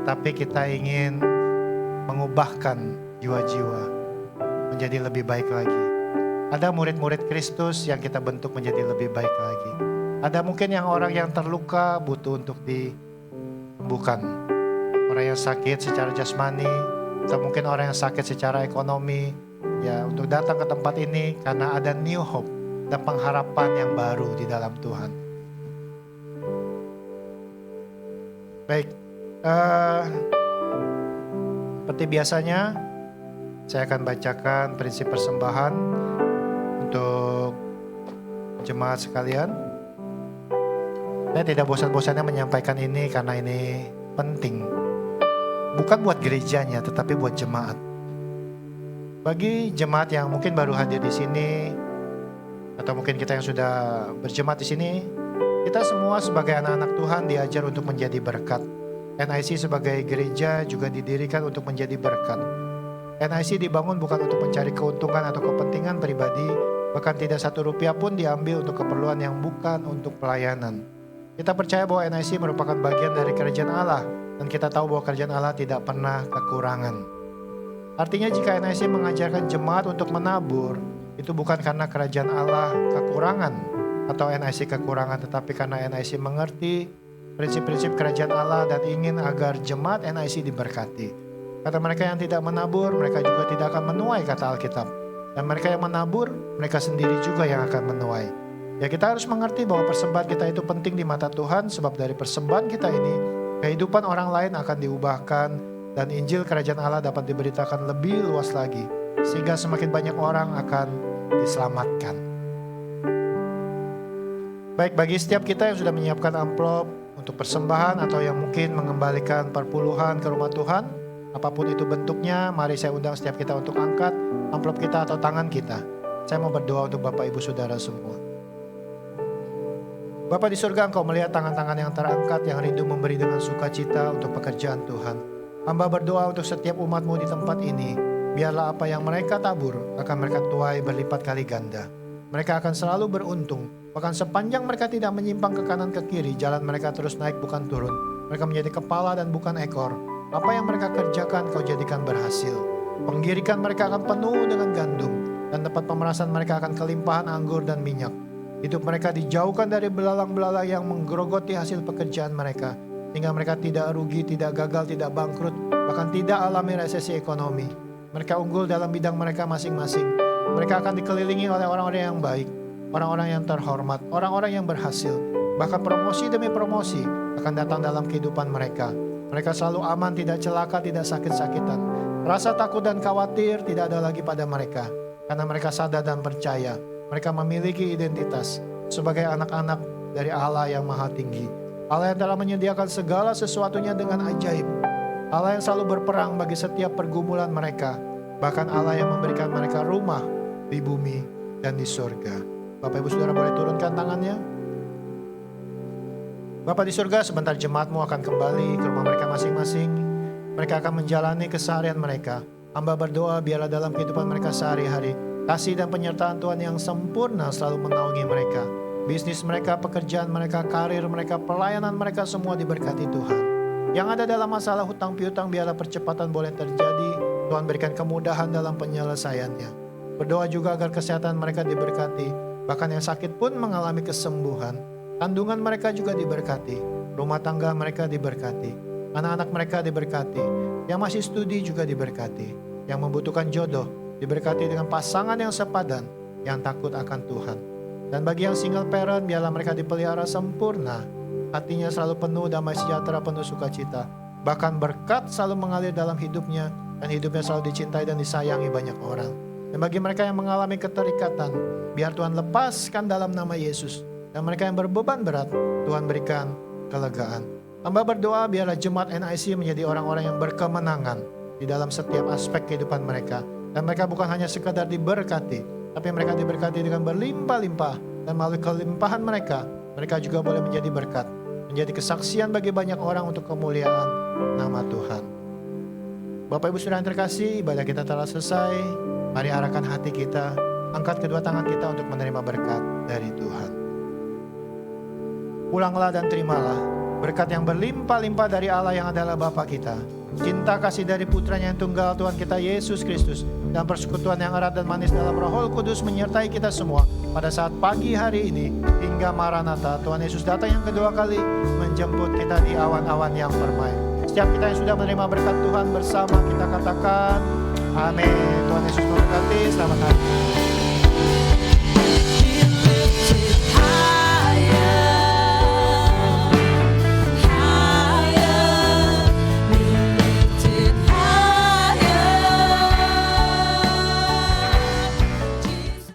tetapi kita ingin mengubahkan jiwa-jiwa menjadi lebih baik lagi. Ada murid-murid Kristus yang kita bentuk menjadi lebih baik lagi. Ada mungkin orang yang terluka butuh untuk disembuhkan. Orang yang sakit secara jasmani, atau mungkin orang yang sakit secara ekonomi, ya untuk datang ke tempat ini karena ada new hope dan pengharapan yang baru di dalam Tuhan. Baik, seperti biasanya saya akan bacakan prinsip persembahan untuk jemaat sekalian. Saya tidak bosan-bosannya menyampaikan ini karena ini penting. Bukan buat gerejanya, tetapi buat jemaat. Bagi jemaat yang mungkin baru hadir di sini, atau mungkin kita yang sudah berjemaat di sini, kita semua sebagai anak-anak Tuhan diajar untuk menjadi berkat. NIC sebagai gereja juga didirikan untuk menjadi berkat. NIC dibangun bukan untuk mencari keuntungan atau kepentingan pribadi, bahkan tidak satu rupiah pun diambil untuk keperluan yang bukan untuk pelayanan. Kita percaya bahwa NIC merupakan bagian dari kerajaan Allah, dan kita tahu bahwa kerajaan Allah tidak pernah kekurangan. Artinya jika NIC mengajarkan jemaat untuk menabur, itu bukan karena kerajaan Allah kekurangan atau NIC kekurangan, tetapi karena NIC mengerti prinsip-prinsip kerajaan Allah dan ingin agar jemaat NIC diberkati. Kata mereka yang tidak menabur, mereka juga tidak akan menuai, kata Alkitab. Dan mereka yang menabur, mereka sendiri juga yang akan menuai. Ya, kita harus mengerti bahwa persembahan kita itu penting di mata Tuhan, sebab dari persembahan kita ini, kehidupan orang lain akan diubahkan dan Injil kerajaan Allah dapat diberitakan lebih luas lagi, sehingga semakin banyak orang akan diselamatkan. Baik, bagi setiap kita yang sudah menyiapkan amplop untuk persembahan atau yang mungkin mengembalikan perpuluhan ke rumah Tuhan, apapun itu bentuknya, mari saya undang setiap kita untuk angkat amplop kita atau tangan kita. Saya mau berdoa untuk Bapak Ibu Saudara semua. Bapa di surga, Engkau melihat tangan-tangan yang terangkat yang rindu memberi dengan sukacita untuk pekerjaan Tuhan. Hamba berdoa untuk setiap umat-Mu di tempat ini, biarlah apa yang mereka tabur akan mereka tuai berlipat kali ganda. Mereka akan selalu beruntung, bahkan sepanjang mereka tidak menyimpang ke kanan ke kiri, jalan mereka terus naik bukan turun. Mereka menjadi kepala dan bukan ekor. Apa yang mereka kerjakan Kau jadikan berhasil. Penggirikan mereka akan penuh dengan gandum, dan tempat pemerasan mereka akan kelimpahan anggur dan minyak. Hidup mereka dijauhkan dari belalang-belalang yang menggerogoti hasil pekerjaan mereka. Sehingga mereka tidak rugi, tidak gagal, tidak bangkrut, bahkan tidak alami resesi ekonomi. Mereka unggul dalam bidang mereka masing-masing. Mereka akan dikelilingi oleh orang-orang yang baik, orang-orang yang terhormat, orang-orang yang berhasil. Bahkan promosi demi promosi akan datang dalam kehidupan mereka. Mereka selalu aman, tidak celaka, tidak sakit-sakitan. Rasa takut dan khawatir tidak ada lagi pada mereka. Karena mereka sadar dan percaya. Mereka memiliki identitas sebagai anak-anak dari Allah yang maha tinggi. Allah yang telah menyediakan segala sesuatunya dengan ajaib. Allah yang selalu berperang bagi setiap pergumulan mereka. Bahkan Allah yang memberikan mereka rumah di bumi dan di surga. Bapak Ibu Saudara boleh turunkan tangannya. Bapak di surga, sebentar jemaatmu akan kembali ke rumah mereka masing-masing. Mereka akan menjalani keseharian mereka. Hamba berdoa biarlah dalam kehidupan mereka sehari-hari, kasih dan penyertaan Tuhan yang sempurna selalu menaungi mereka. Bisnis mereka, pekerjaan mereka, karir mereka, pelayanan mereka semua diberkati Tuhan. Yang ada dalam masalah hutang piutang biarlah percepatan boleh terjadi. Tuhan berikan kemudahan dalam penyelesaiannya. Berdoa juga agar kesehatan mereka diberkati. Bahkan yang sakit pun mengalami kesembuhan. Kandungan mereka juga diberkati. Rumah tangga mereka diberkati. Anak-anak mereka diberkati. Yang masih studi juga diberkati. Yang membutuhkan jodoh diberkati dengan pasangan yang sepadan, yang takut akan Tuhan. Dan bagi yang single parent, biarlah mereka dipelihara sempurna. Hatinya selalu penuh damai sejahtera, penuh sukacita. Bahkan berkat selalu mengalir dalam hidupnya, dan hidupnya selalu dicintai dan disayangi banyak orang. Dan bagi mereka yang mengalami keterikatan, biar Tuhan lepaskan dalam nama Yesus. Dan mereka yang berbeban berat, Tuhan berikan kelegaan. Hamba berdoa biarlah jemaat NIC menjadi orang-orang yang berkemenangan di dalam setiap aspek kehidupan mereka. Dan mereka bukan hanya sekadar diberkati, tapi mereka diberkati dengan berlimpah-limpah. Dan melalui kelimpahan mereka, mereka juga boleh menjadi berkat, menjadi kesaksian bagi banyak orang untuk kemuliaan nama Tuhan. Bapak Ibu Saudara yang terkasih, ibadah kita telah selesai. Mari arahkan hati kita, angkat kedua tangan kita untuk menerima berkat dari Tuhan. Pulanglah dan terimalah berkat yang berlimpah-limpah dari Allah yang adalah Bapa kita. Cinta kasih dari putranya yang tunggal Tuhan kita Yesus Kristus. Dan persekutuan yang erat dan manis dalam Roh Kudus menyertai kita semua pada saat pagi hari ini hingga Maranatha. Tuhan Yesus datang yang kedua kali menjemput kita di awan-awan yang permai. Setiap kita yang sudah menerima berkat Tuhan bersama kita katakan amin. Tuhan Yesus memberkati. Selamat hari.